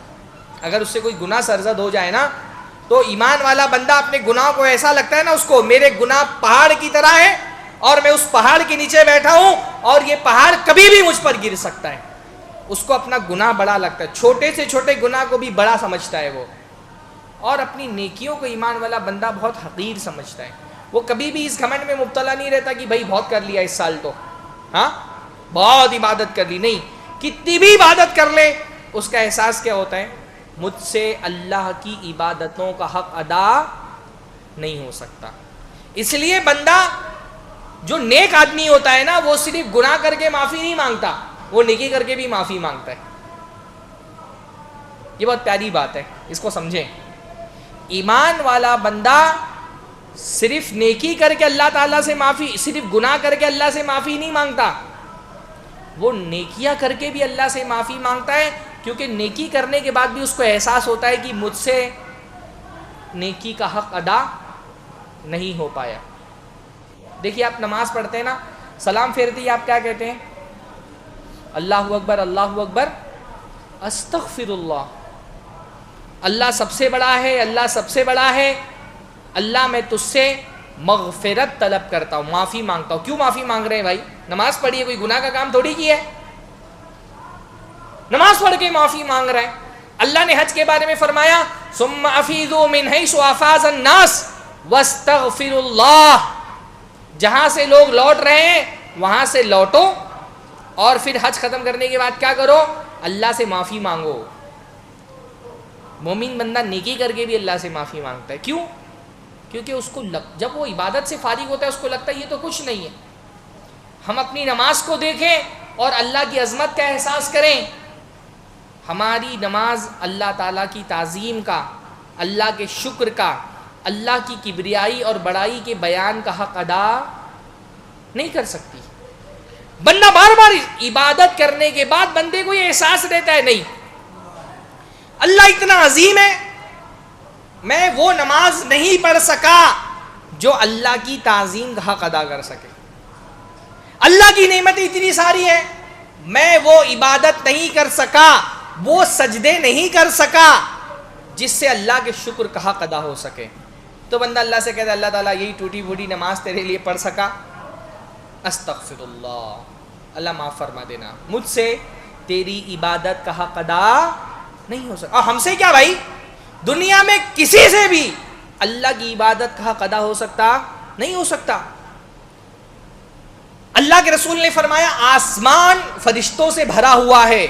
اگر اس سے کوئی گناہ سرزد ہو جائے نا، تو ایمان والا بندہ اپنے گناہ کو ایسا لگتا ہے نا، اس کو میرے گناہ پہاڑ کی طرح ہے اور میں اس پہاڑ کے نیچے بیٹھا ہوں اور یہ پہاڑ کبھی بھی مجھ پر گر سکتا ہے۔ اس کو اپنا گناہ بڑا لگتا ہے، چھوٹے سے چھوٹے گناہ کو بھی بڑا سمجھتا ہے وہ، اور اپنی نیکیوں کو ایمان والا بندہ بہت حقیر سمجھتا ہے۔ وہ کبھی بھی اس گھمنڈ میں مبتلا نہیں رہتا کہ بھائی بہت کر لیا اس سال تو، ہاں بہت عبادت کر لی، نہیں، کتنی بھی عبادت کر لے اس کا احساس کیا ہوتا ہے، مجھ سے اللہ کی عبادتوں کا حق ادا نہیں ہو سکتا۔ اس لیے بندہ جو نیک آدمی ہوتا ہے نا، وہ صرف گناہ کر کے معافی نہیں مانگتا، وہ نیکی کر کے بھی معافی مانگتا ہے۔ یہ بہت پیاری بات ہے، اس کو سمجھیں۔ ایمان والا بندہ صرف نیکی کر کے اللہ تعالیٰ سے معافی، صرف گناہ کر کے اللہ سے معافی نہیں مانگتا، وہ نیکیاں کر کے بھی اللہ سے معافی مانگتا ہے، کیونکہ نیکی کرنے کے بعد بھی اس کو احساس ہوتا ہے کہ مجھ سے نیکی کا حق ادا نہیں ہو پایا۔ دیکھیے آپ نماز پڑھتے ہیں نا، سلام پھیرتے ہی آپ کیا کہتے ہیں؟ اللہ اکبر، اللہ اکبر، استغفر اللہ، اللہ سب سے بڑا ہے، اللہ سب سے بڑا ہے، اللہ میں تجھ سے مغفرت طلب کرتا ہوں، معافی مانگتا ہوں۔ کیوں معافی مانگ رہے ہیں بھائی؟ نماز پڑھی ہے، کوئی گناہ کا کام تھوڑی کیا ہے، نماز پڑھ کے معافی مانگ رہا ہے۔ اللہ نے حج کے بارے میں فرمایا ثم افیضوا من حیث افاض الناس واستغفروا اللہ، جہاں سے لوگ لوٹ رہے ہیں وہاں سے لوٹو اور پھر حج ختم کرنے کے بعد کیا کرو؟ اللہ سے معافی مانگو۔ مومن بندہ نیکی کر کے بھی اللہ سے معافی مانگتا ہے، کیوں؟ کیونکہ اس کو جب وہ عبادت سے فارغ ہوتا ہے اس کو لگتا ہے یہ تو کچھ نہیں ہے۔ ہم اپنی نماز کو دیکھیں اور اللہ کی عظمت کا احساس کریں۔ ہماری نماز اللہ تعالیٰ کی تعظیم کا، اللہ کے شکر کا، اللہ کی کبریائی اور بڑائی کے بیان کا حق ادا نہیں کر سکتی۔ بندہ بار بار عبادت کرنے کے بعد بندے کو یہ احساس رہتا ہے نہیں، اللہ اتنا عظیم ہے، میں وہ نماز نہیں پڑھ سکا جو اللہ کی تعظیم کا حق ادا کر سکے، اللہ کی نعمتیں اتنی ساری ہیں، میں وہ عبادت نہیں کر سکا، وہ سجدے نہیں کر سکا جس سے اللہ کے شکر کا حق ادا ہو سکے۔ تو بندہ اللہ سے کہتا ہے اللہ تعالیٰ یہی ٹوٹی پھوٹی نماز تیرے لیے پڑھ سکا، استغفر اللہ، اللہ معاف فرما دینا، مجھ سے تیری عبادت کا حق ادا نہیں ہو سکا۔ اور ہم سے کیا بھائی، دنیا میں کسی سے بھی اللہ کی عبادت کا حق ادا ہو سکتا نہیں ہو سکتا۔ اللہ کے رسول نے فرمایا آسمان فرشتوں سے بھرا ہوا ہے،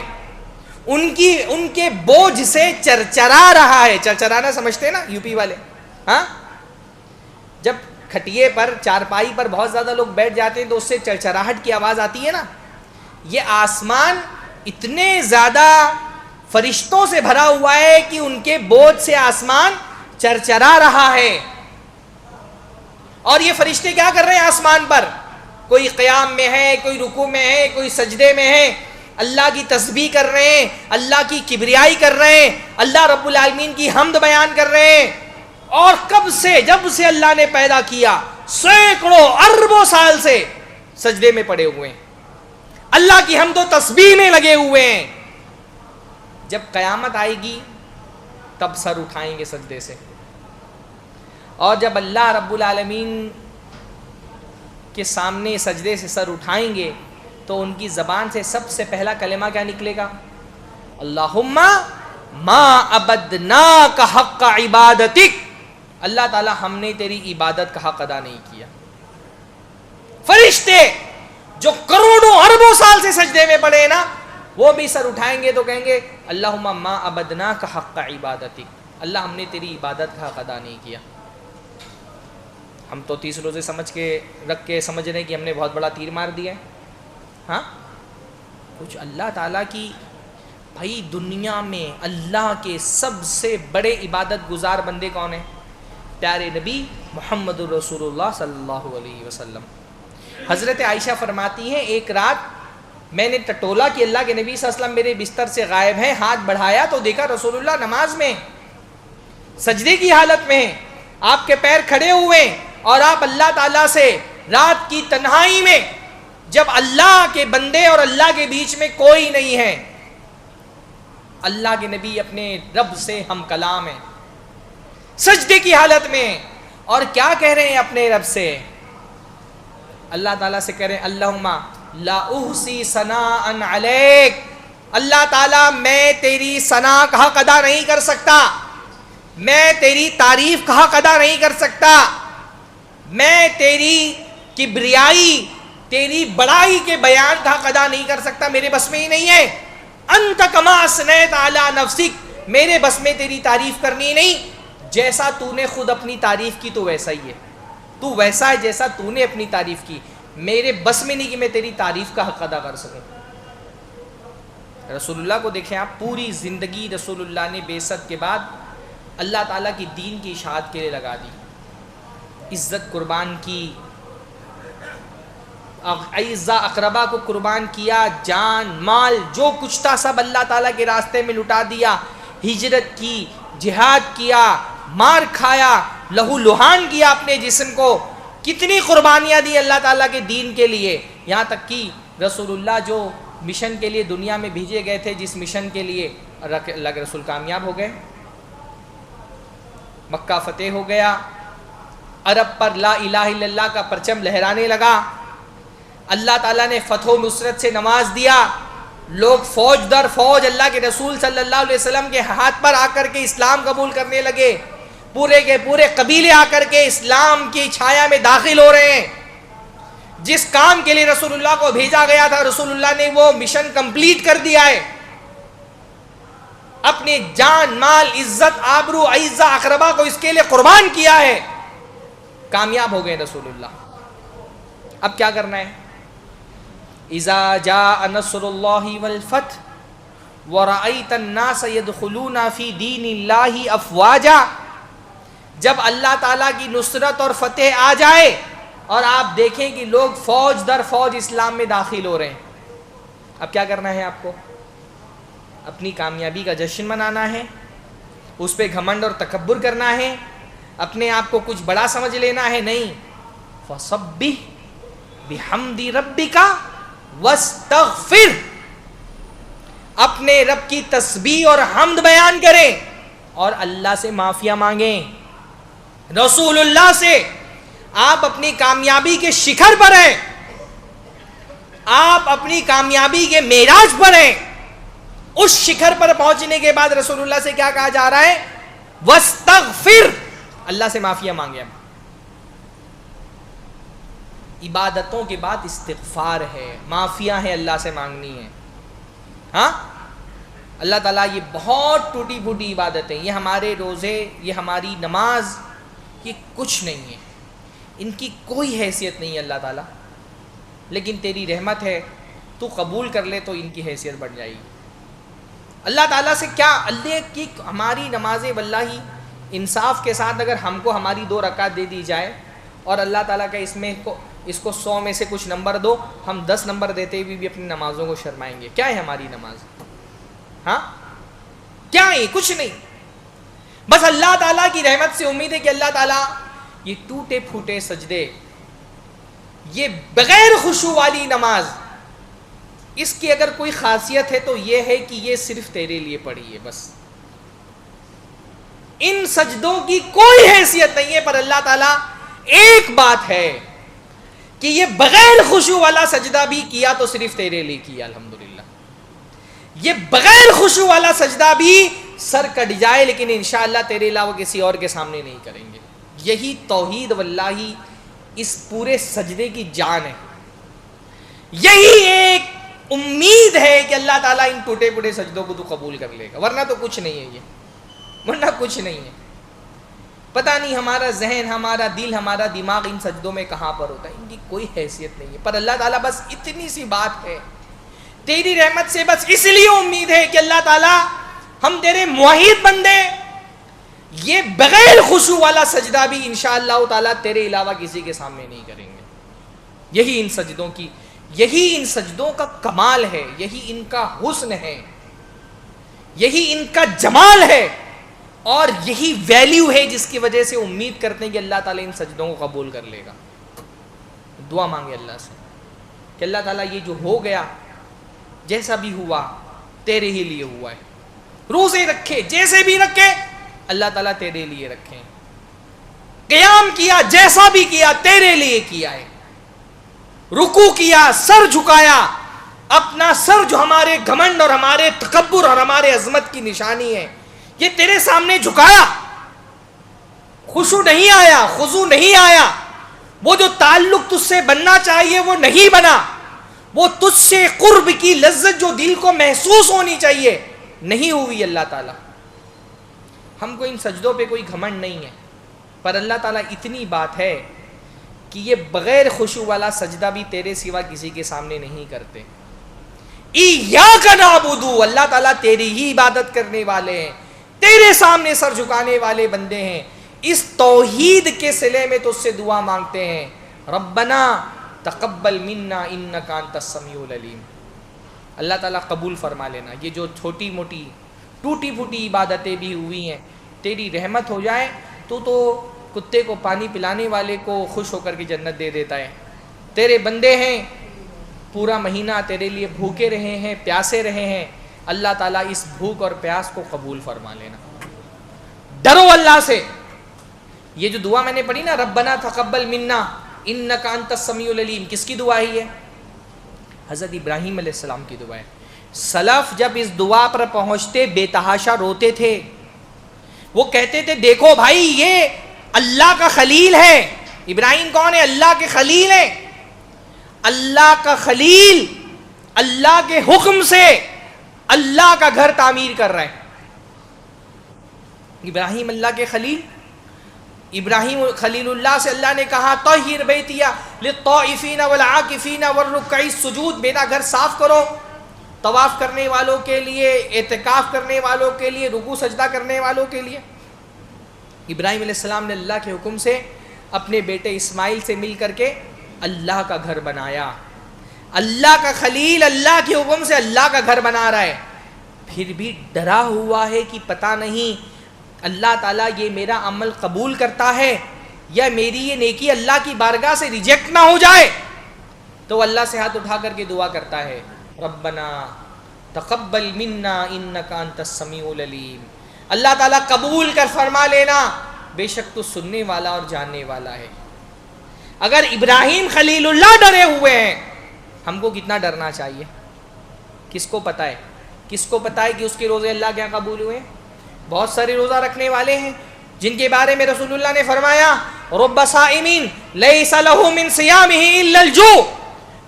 ان کے بوجھ سے چرچرا رہا ہے۔ چرچرانا سمجھتے ہیں نا یو پی والے، ہاں، جب کھٹیے پر چارپائی پر بہت زیادہ لوگ بیٹھ جاتے ہیں تو اس سے چرچراہٹ کی آواز آتی ہے نا، یہ آسمان اتنے زیادہ فرشتوں سے بھرا ہوا ہے کہ ان کے بوجھ سے آسمان چرچرا رہا ہے۔ اور یہ فرشتے کیا کر رہے ہیں آسمان پر؟ کوئی قیام میں ہے، کوئی رکوع میں ہے، کوئی سجدے میں ہے، اللہ کی تسبیح کر رہے ہیں، اللہ کی کبریائی کر رہے ہیں، اللہ رب العالمین کی حمد بیان کر رہے ہیں۔ اور کب سے، جب سے اللہ نے پیدا کیا سینکڑوں اربوں سال سے سجدے میں پڑے ہوئے ہیں، اللہ کی حمد و تسبیح میں لگے ہوئے ہیں۔ جب قیامت آئے گی تب سر اٹھائیں گے سجدے سے، اور جب اللہ رب العالمین کے سامنے سجدے سے سر اٹھائیں گے تو ان کی زبان سے سب سے پہلا کلمہ کیا نکلے گا؟ اللہم ما عبدناک حق عبادتک، اللہ تعالی ہم نے تیری عبادت کا حق ادا نہیں کیا۔ فرشتے جو کروڑوں اربوں سال سے سجدے میں پڑے نا، وہ بھی سر اٹھائیں گے تو کہیں گے اللہم ما عبدناک حق عبادتک، اللہ ہم نے تیری عبادت کا حق ادا نہیں کیا۔ ہم تو 30 روزے سمجھ کے رکھ کے سمجھ رہے ہیں کہ ہم نے بہت بڑا تیر مار دیا ہے۔ ہاں، کچھ اللہ تعالیٰ کی، بھائی دنیا میں اللہ کے سب سے بڑے عبادت گزار بندے کون ہیں؟ پیارے نبی محمد الرسول اللہ صلی اللہ علیہ وسلم۔ حضرت عائشہ فرماتی ہیں ایک رات میں نے ٹٹولا کہ اللہ کے نبی صلی اللہ علیہ وسلم میرے بستر سے غائب ہیں، ہاتھ بڑھایا تو دیکھا رسول اللہ نماز میں سجدے کی حالت میں ہیں، آپ کے پیر کھڑے ہوئے اور آپ اللہ تعالیٰ سے رات کی تنہائی میں، جب اللہ کے بندے اور اللہ کے بیچ میں کوئی نہیں ہے، اللہ کے نبی اپنے رب سے ہم کلام ہیں، سجدے کی حالت میں، اور کیا کہہ رہے ہیں اپنے رب سے؟ اللہ تعالیٰ سے کہہ رہے ہیں اللہم لا احصی ثناء علیک، اللہ تعالیٰ میں تیری ثنا کا حق ادا نہیں کر سکتا، میں تیری تعریف کا حق ادا نہیں کر سکتا، میں تیری کبریائی، تیری بڑائی کے بیان کا حق ادا نہیں کر سکتا، میرے بس میں ہی نہیں ہے۔ انت کما اثنیت علی نفسک، میرے بس میں تیری تعریف کرنی نہیں، جیسا تو نے خود اپنی تعریف کی تو ویسا ہی ہے، تو ویسا ہے جیسا تو نے اپنی تعریف کی، میرے بس میں نہیں کہ میں تیری تعریف کا حق ادا کر سکوں۔ رسول اللہ کو دیکھیں آپ، پوری زندگی رسول اللہ نے بعثت کے بعد اللہ تعالیٰ کی دین کی اشاعت کے لیے لگا دی، عزت قربان کی، اعزا اقربا کو قربان کیا، جان مال جو کچھ تھا سب اللہ تعالیٰ کے راستے میں لٹا دیا، ہجرت کی، جہاد کیا، مار کھایا، لہو لہان کیا اپنے جسم کو، کتنی قربانیاں دی اللہ تعالیٰ کے دین کے لیے، یہاں تک کہ رسول اللہ جو مشن کے لیے دنیا میں بھیجے گئے تھے، جس مشن کے لیے اللہ کے رسول کامیاب ہو گئے، مکہ فتح ہو گیا، عرب پر لا الہ الا اللہ کا پرچم لہرانے لگا، اللہ تعالیٰ نے فتح و نصرت سے نواز دیا، لوگ فوج در فوج اللہ کے رسول صلی اللہ علیہ وسلم کے ہاتھ پر آ کر کے اسلام قبول کرنے لگے، پورے کے پورے قبیلے آ کر کے اسلام کی چھایا میں داخل ہو رہے ہیں۔ جس کام کے لیے رسول اللہ کو بھیجا گیا تھا رسول اللہ نے وہ مشن کمپلیٹ کر دیا ہے، اپنے جان مال عزت آبرو اعزا اقربا کو اس کے لیے قربان کیا ہے، کامیاب ہو گئے رسول اللہ۔ اب کیا کرنا ہے؟ اذا جاء نصر اللہ والفتح ورأیت الناس يدخلون فی دین اللہ افواجا، جب اللہ تعالیٰ کی نصرت اور فتح آ جائے اور آپ دیکھیں کہ لوگ فوج در فوج اسلام میں داخل ہو رہے ہیں، اب کیا کرنا ہے آپ کو؟ اپنی کامیابی کا جشن منانا ہے، اس پہ گھمنڈ اور تکبر کرنا ہے، اپنے آپ کو کچھ بڑا سمجھ لینا ہے؟ نہیں، فسبح بحمد ربک واستغفر، اپنے رب کی تسبیح اور حمد بیان کریں اور اللہ سے معافیہ مانگیں، رسول اللہ سے۔ آپ اپنی کامیابی کے شکھر پر ہیں، آپ اپنی کامیابی کے معراج پر ہیں، اس شکھر پر پہنچنے کے بعد رسول اللہ سے کیا کہا جا رہا ہے؟ واستغفر، اللہ سے معافیہ مانگے۔ عبادتوں کے بعد استغفار ہے، معافیہ ہے، اللہ سے مانگنی ہے۔ ہاں، اللہ تعالیٰ یہ بہت ٹوٹی پھوٹی عبادتیں، یہ ہمارے روزے، یہ ہماری نماز، یہ کچھ نہیں ہے، ان کی کوئی حیثیت نہیں ہے اللہ تعالیٰ، لیکن تیری رحمت ہے، تو قبول کر لے تو ان کی حیثیت بڑھ جائے گی۔ اللہ تعالیٰ سے کیا، اللہ کی ہماری نمازیں واللہ انصاف کے ساتھ اگر ہم کو ہماری 2 رکعت دے دی جائے اور اللہ تعالیٰ کا اس کو 100 میں سے کچھ نمبر دو، ہم 10 نمبر دیتے ہوئے بھی اپنی نمازوں کو شرمائیں گے۔ کیا ہے ہماری نماز؟ ہاں کیا ہے؟ کچھ نہیں، بس اللہ تعالیٰ کی رحمت سے امید ہے کہ اللہ تعالیٰ یہ ٹوٹے پھوٹے سجدے، یہ بغیر خشوع والی نماز، اس کی اگر کوئی خاصیت ہے تو یہ ہے کہ یہ صرف تیرے لیے پڑھی ہے، بس ان سجدوں کی کوئی حیثیت نہیں ہے، پر اللہ تعالیٰ ایک بات ہے کہ یہ بغیر خشوع والا سجدہ بھی کیا تو صرف تیرے لیے کیا، الحمدللہ۔ یہ بغیر خشوع والا سجدہ بھی سر کٹ جائے لیکن انشاءاللہ تیرے علاوہ کسی اور کے سامنے نہیں کریں گے۔ یہی توحید واللہ اس پورے سجدے کی جان ہے، یہی ایک امید ہے کہ اللہ تعالیٰ ان ٹوٹے پھوٹے سجدوں کو تو قبول کر لے گا، ورنہ تو کچھ نہیں ہے، یہ ورنہ کچھ نہیں ہے۔ پتہ نہیں ہمارا ذہن، ہمارا دل، ہمارا دماغ ان سجدوں میں کہاں پر ہوتا ہے، ان کی کوئی حیثیت نہیں ہے، پر اللہ تعالیٰ بس اتنی سی بات ہے، تیری رحمت سے بس اس لیے امید ہے کہ اللہ تعالیٰ ہم تیرے موحد بندے یہ بغیر خشوع والا سجدہ بھی انشاءاللہ تعالیٰ تیرے علاوہ کسی کے سامنے نہیں کریں گے۔ یہی ان سجدوں کا کمال ہے، یہی ان کا حسن ہے، یہی ان کا جمال ہے، اور یہی ویلیو ہے جس کی وجہ سے امید کرتے ہیں کہ اللہ تعالیٰ ان سجدوں کو قبول کر لے گا۔ دعا مانگے اللہ سے کہ اللہ تعالیٰ یہ جو ہو گیا، جیسا بھی ہوا تیرے ہی لیے ہوا ہے، روزے رکھے جیسے بھی رکھے اللہ تعالیٰ تیرے لیے رکھیں، قیام کیا جیسا بھی کیا تیرے لیے کیا ہے، رکوع کیا، سر جھکایا، اپنا سر جو ہمارے گھمنڈ اور ہمارے تکبر اور ہمارے عظمت کی نشانی ہے یہ تیرے سامنے جھکایا، خشوع نہیں آیا، خضوع نہیں آیا، وہ جو تعلق تجھ سے بننا چاہیے وہ نہیں بنا، وہ تجھ سے قرب کی لذت جو دل کو محسوس ہونی چاہیے نہیں ہوئی۔ اللہ تعالیٰ ہم کو ان سجدوں پہ کوئی گھمنڈ نہیں ہے، پر اللہ تعالیٰ اتنی بات ہے کہ یہ بغیر خشوع والا سجدہ بھی تیرے سوا کسی کے سامنے نہیں کرتے۔ ایاک نعبد، اللہ تعالیٰ تیری ہی عبادت کرنے والے ہیں، تیرے سامنے سر جھکانے والے بندے ہیں، اس توحید کے صلے میں تو اس سے دعا مانگتے ہیں، ربنا تقبل منا انک انت السمیع العلیم۔ اللہ تعالیٰ قبول فرما لینا، یہ جو چھوٹی موٹی ٹوٹی پھوٹی عبادتیں بھی ہوئی ہیں، تیری رحمت ہو جائے تو کتے کو پانی پلانے والے کو خوش ہو کر کے جنت دے دیتا ہے۔ تیرے بندے ہیں، پورا مہینہ تیرے لیے بھوکے رہے ہیں، پیاسے رہے ہیں، اللہ تعالیٰ اس بھوک اور پیاس کو قبول فرما لینا۔ ڈرو اللہ سے۔ یہ جو دعا میں نے پڑھی نا، ربنا تقبل منا انک انت السمیع العلیم، کس کی دعا ہے یہ؟ حضرت ابراہیم علیہ السلام کی دعا ہے۔ سلف جب اس دعا پر پہنچتے بے تحاشا روتے تھے، وہ کہتے تھے دیکھو بھائی یہ اللہ کا خلیل ہے۔ ابراہیم کون ہے؟ اللہ کے خلیل ہے۔ اللہ کا خلیل اللہ کے حکم سے اللہ کا گھر تعمیر کر رہا ہے۔ ابراہیم اللہ کے خلیل، ابراہیم خلیل اللہ سے اللہ نے کہا طہر بیتی للطائفین والعاکفین والرکع السجود، میرا گھر صاف کرو طواف کرنے والوں کے لیے، اعتکاف کرنے والوں کے لیے، رکوع سجدہ کرنے والوں کے لیے۔ ابراہیم علیہ السلام نے اللہ کے حکم سے اپنے بیٹے اسماعیل سے مل کر کے اللہ کا گھر بنایا۔ اللہ کا خلیل اللہ کے حکم سے اللہ کا گھر بنا رہا ہے، پھر بھی ڈرا ہوا ہے کہ پتہ نہیں اللہ تعالیٰ یہ میرا عمل قبول کرتا ہے یا میری یہ نیکی اللہ کی بارگاہ سے ریجیکٹ نہ ہو جائے، تو اللہ سے ہاتھ اٹھا کر کے دعا کرتا ہے ربنا تقبل منا انک انت السمیع العلیم، اللہ تعالیٰ قبول کر فرما لینا، بے شک تو سننے والا اور جاننے والا ہے۔ اگر ابراہیم خلیل اللہ ڈرے ہوئے ہیں، ہم کو کتنا ڈرنا چاہیے؟ کس کو پتہ ہے؟ کس کو پتہ ہے کہ اس کے روزے اللہ کے یہاں قبول ہوئے؟ بہت سارے روزہ رکھنے والے ہیں جن کے بارے میں رسول اللہ نے فرمایا رب صائمین لیس لہ من صیامہ الا الجوع،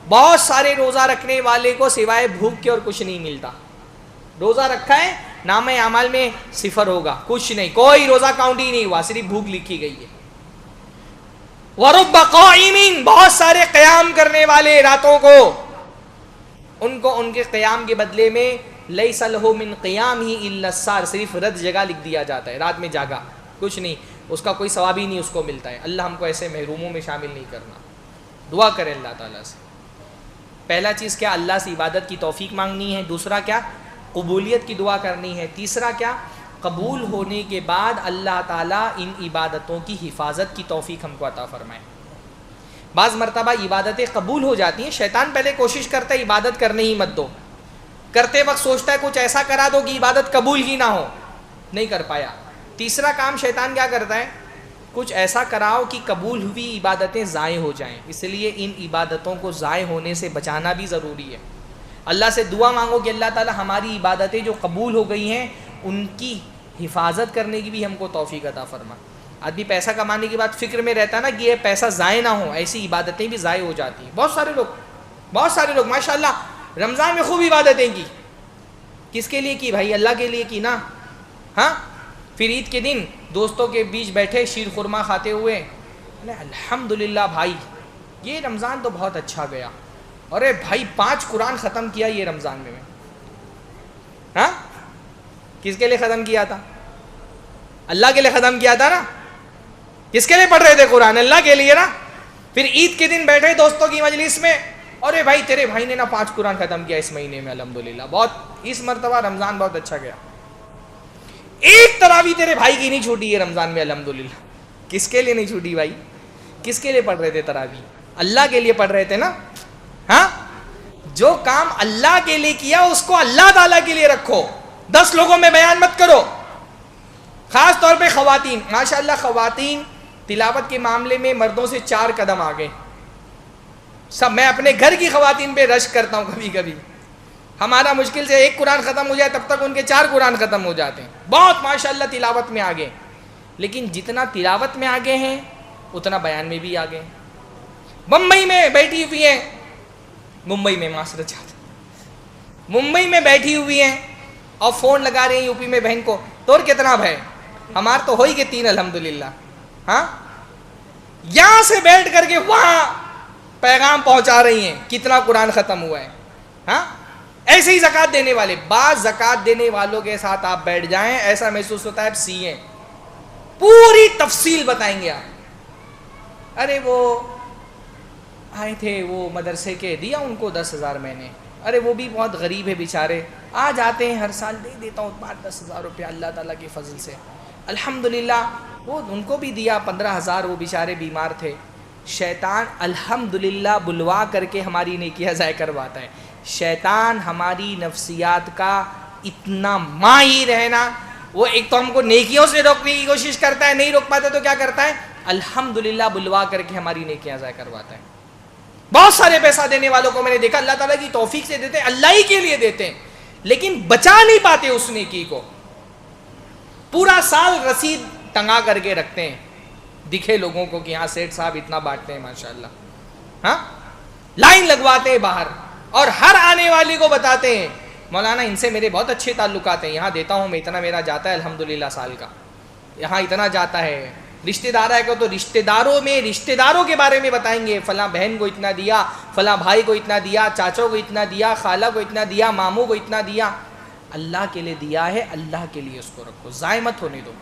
بہت سارے روزہ رکھنے والے کو سوائے بھوک کے اور کچھ نہیں ملتا۔ روزہ رکھا ہے، نام اعمال میں صفر ہوگا، کچھ نہیں، کوئی روزہ کاؤنٹ ہی نہیں ہوا، صرف بھوک لکھی گئی ہے۔ ورب قائمین، بہت سارے قیام کرنے والے راتوں کو، ان کو ان کے قیام کے بدلے میں لیس لہ من قیامہ الا السار، صرف رد جگہ لکھ دیا جاتا ہے، رات میں جاگا، کچھ نہیں، اس کا کوئی ثواب ہی نہیں اس کو ملتا ہے۔ اللہ ہم کو ایسے محروموں میں شامل نہیں کرنا۔ دعا کریں اللہ تعالیٰ سے۔ پہلا چیز کیا؟ اللہ سے عبادت کی توفیق مانگنی ہے۔ دوسرا کیا؟ قبولیت کی دعا کرنی ہے۔ تیسرا کیا؟ قبول ہونے کے بعد اللہ تعالیٰ ان عبادتوں کی حفاظت کی توفیق ہم کو عطا فرمائے۔ بعض مرتبہ عبادتیں قبول ہو جاتی ہیں، شیطان پہلے کوشش کرتا ہے عبادت کرنے ہی مت دو، کرتے وقت سوچتا ہے کچھ ایسا کرا دو کہ عبادت قبول ہی نہ ہو، نہیں کر پایا، تیسرا کام شیطان کیا کرتا ہے؟ کچھ ایسا کراؤ کہ قبول ہوئی عبادتیں ضائع ہو جائیں، اس لیے ان عبادتوں کو ضائع ہونے سے بچانا بھی ضروری ہے۔ اللہ سے دعا مانگو کہ اللہ تعالی ہماری عبادتیں جو قبول ہو گئی ہیں ان کی حفاظت کرنے کی بھی ہم کو توفیق عطا فرما۔ آدمی پیسہ کمانے کے بعد فکر میں رہتا ہے نا کہ یہ پیسہ ضائع نہ ہو، ایسی عبادتیں بھی ضائع ہو جاتی ہیں۔ بہت سارے لوگ ماشاءاللہ رمضان میں خوب عبادتیں کی، کس کے لیے کی بھائی؟ اللہ کے لیے کی نا، ہاں۔ پھر عید کے دن دوستوں کے بیچ بیٹھے شیر خورما کھاتے ہوئے، الحمدللہ بھائی یہ رمضان تو بہت اچھا گیا، ارے بھائی 5 قرآن ختم کیا یہ رمضان میں، ہاں۔ کس کے لیے ختم کیا تھا؟ اللہ کے لیے ختم کیا تھا نا۔ کس کے لیے پڑھ رہے تھے قرآن؟ اللہ کے لیے نا۔ پھر عید کے دن بیٹھے دوستوں کی مجلس میں، ارے بھائی تیرے بھائی نے نا 5 قرآن ختم کیا اس مہینے میں، الحمدللہ بہت، اس مرتبہ رمضان بہت اچھا گیا۔ ایک تراویح تیرے بھائی کی نہیں چھوٹی ہے رمضان میں، الحمدللہ۔ کس کے لیے نہیں چھوٹی بھائی؟ کس کے لیے پڑھ رہے تھے تراویح؟ اللہ کے لیے پڑھ رہے تھے نا، ہاں۔ جو کام اللہ کے لیے کیا اس کو اللہ تعالیٰ کے لیے رکھو، 10 لوگوں میں بیان مت کرو۔ خاص طور پہ خواتین، ماشاءاللہ خواتین تلاوت کے معاملے میں مردوں سے 4 قدم آگے۔ سب میں اپنے گھر کی خواتین پہ رشک کرتا ہوں کبھی کبھی، ہمارا مشکل سے 1 قرآن ختم ہو جائے تب تک ان کے 4 قرآن ختم ہو جاتے ہیں، بہت ماشاءاللہ تلاوت میں آگے۔ لیکن جتنا تلاوت میں آگے ہیں اتنا بیان میں بھی آگے ہیں۔ ممبئی میں بیٹھی ہوئی ہیں، ممبئی میں معاشرت چاہتے، ممبئی میں بیٹھی ہوئی ہیں اور فون لگا رہی ہیں یو پی میں بہن کو، توڑ کتنا بھائی؟ ہمار تو ہوئی کہ 3 الحمدللہ، ہاں۔ یہاں سے بیٹھ کر کے وہاں پیغام پہنچا رہی ہیں کتنا قرآن ختم ہوا ہے، ہاں۔ ایسے ہی زکوٰۃ دینے والے، بعض زکوٰۃ دینے والوں کے ساتھ آپ بیٹھ جائیں ایسا محسوس ہوتا ہے آپ سیئیں، پوری تفصیل بتائیں گے آپ۔ ارے وہ آئے تھے وہ مدرسے کے، دیا ان کو 10,000 میں نے، ارے وہ بھی بہت غریب ہے بیچارے، آ جاتے ہیں ہر سال دے دیتا ہوں 10,000 روپیہ اللہ تعالیٰ کے فضل سے، الحمدللہ۔ وہ ان کو بھی دیا 15,000، وہ بیچارے بیمار تھے۔ شیطان الحمدللہ بلوا کر کے ہماری نیکیاں ضائع کرواتا ہے۔ شیطان ہماری نفسیات کا اتنا ماہر ہے نا، وہ ایک تو ہم کو نیکیوں سے روکنے کی کوشش کرتا ہے، نہیں روک پاتے تو کیا کرتا ہے؟ الحمدللہ بلوا کر کے ہماری نیکیاں ضائع کرواتا ہے۔ بہت سارے پیسہ دینے والوں کو میں نے دیکھا اللہ تعالیٰ کی توفیق سے دیتے ہیں، اللہ ہی کے لیے دیتے ہیں، لیکن بچا نہیں پاتے اس نیکی کو، پورا سال رسید ٹنگا کر کے رکھتے ہیں، دکھے لوگوں کو کہ ہاں سیٹھ صاحب اتنا بانٹتے ہیں ماشاءاللہ، ہاں۔ لائن لگواتے ہیں باہر اور ہر آنے والی کو بتاتے ہیں مولانا ان سے میرے بہت اچھے تعلقات ہیں، یہاں دیتا ہوں میں اتنا میرا جاتا ہے الحمدللہ سال کا، یہاں اتنا جاتا ہے۔ رشتہ دار ہے تو رشتہ داروں میں رشتہ داروں کے بارے میں بتائیں گے، فلاں بہن کو اتنا دیا، فلاں بھائی کو اتنا دیا، چاچوں کو اتنا دیا، خالہ کو اتنا دیا، ماموں کو اتنا دیا۔ اللہ کے لیے دیا ہے، اللہ کے لیے اس کو رکھو، ضائع مت ہونے دو،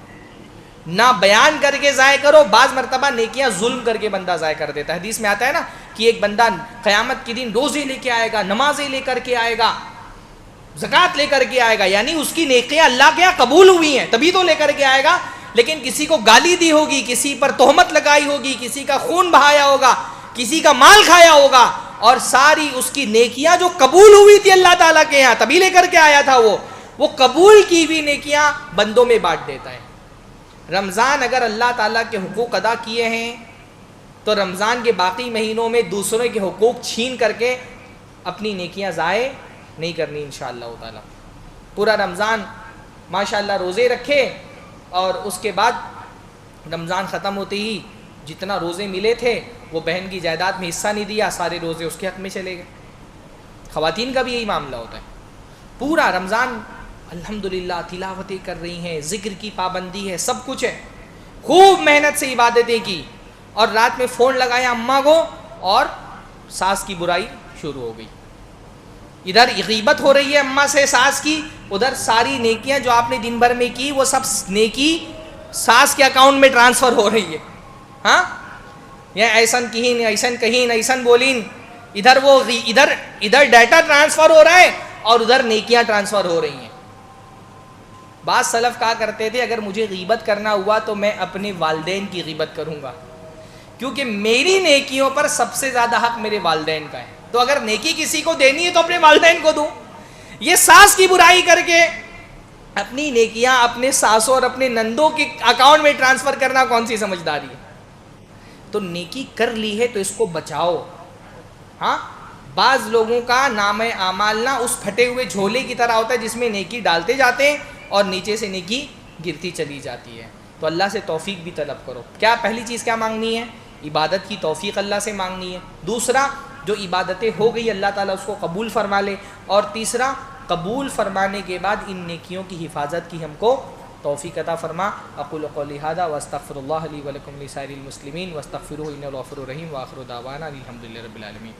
نہ بیان کر کے ضائع کرو۔ بعض مرتبہ نیکیاں ظلم کر کے بندہ ضائع کر دیتا ہے، حدیث میں آتا ہے نا کہ ایک بندہ قیامت کے دن روزے لے کے آئے گا، نمازیں لے کر کے آئے گا، زکوٰۃ لے کر کے آئے گا، یعنی اس کی نیکیاں اللہ کے یہاں قبول ہوئی ہیں تبھی تو لے کر کے آئے گا، لیکن کسی کو گالی دی ہوگی، کسی پر تہمت لگائی ہوگی، کسی کا خون بہایا ہوگا، کسی کا مال کھایا ہوگا، اور ساری اس کی نیکیاں جو قبول ہوئی تھی اللہ تعالیٰ کے یہاں تبھی لے کر کے آیا تھا، وہ قبول کی ہوئی نیکیاں بندوں میں بانٹ دیتا ہے۔ رمضان اگر اللہ تعالیٰ کے حقوق ادا کیے ہیں تو رمضان کے باقی مہینوں میں دوسروں کے حقوق چھین کر کے اپنی نیکیاں ضائع نہیں کرنی انشاءاللہ تعالیٰ۔ پورا رمضان ماشاءاللہ روزے رکھے اور اس کے بعد رمضان ختم ہوتے ہی جتنا روزے ملے تھے وہ بہن کی جائیداد میں حصہ نہیں دیا، سارے روزے اس کے حق میں چلے گئے۔ خواتین کا بھی یہی معاملہ ہوتا ہے، پورا رمضان الحمدللہ تلاوتیں کر رہی ہیں، ذکر کی پابندی ہے، سب کچھ ہے، خوب محنت سے عبادتیں کی، اور رات میں فون لگایا اماں کو اور ساس کی برائی شروع ہو گئی، ادھر غیبت ہو رہی ہے اماں سے ساس کی، ادھر ساری نیکیاں جو آپ نے دن بھر میں کی وہ سب نیکی ساس کے اکاؤنٹ میں ٹرانسفر ہو رہی ہے، ہاں، یہ ایسن کہیں ایسن کہیں ایسن بولین، ادھر وہ ادھر ڈیٹا ٹرانسفر ہو رہا ہے اور ادھر نیکیاں ٹرانسفر ہو رہی ہیں۔ بعض سلف کہا کرتے تھے اگر مجھے غیبت کرنا ہوا تو میں اپنے والدین کی غیبت کروں گا، کیونکہ میری نیکیوں پر سب سے زیادہ حق میرے والدین کا ہے، تو اگر نیکی کسی کو دینی ہے تو اپنے والدین کو دوں۔ یہ ساس کی برائی کر کے، اپنی نیکیاں اپنے ساسوں اور اپنے نندوں کے اکاؤنٹ میں ٹرانسفر کرنا کون سی سمجھداری ہے؟ تو نیکی کر لی ہے تو اس کو بچاؤ. ہاں بعض لوگوں کا نام اعمال نہ اس پھٹے ہوئے جھولے کی طرح ہوتا ہے جس میں نیکی ڈالتے جاتے ہیں اور نیچے سے نیکی گرتی چلی جاتی ہے. تو اللہ سے توفیق بھی طلب کرو. کیا پہلی چیز کیا مانگنی ہے؟ عبادت کی توفیق اللہ سے مانگنی ہے. دوسرا جو عبادتیں ہو گئی اللہ تعالیٰ اس کو قبول فرما لے. اور تیسرا قبول فرمانے کے بعد ان نیکیوں کی حفاظت کی ہم کو توفیق عطا فرما. اقول قولی ھذا واستغفر اللہ لی ولکم لسائر المسلمین واستغفروہ انہ غفور رحیم. وآخر دعوانا الحمد للہ رب العالمین.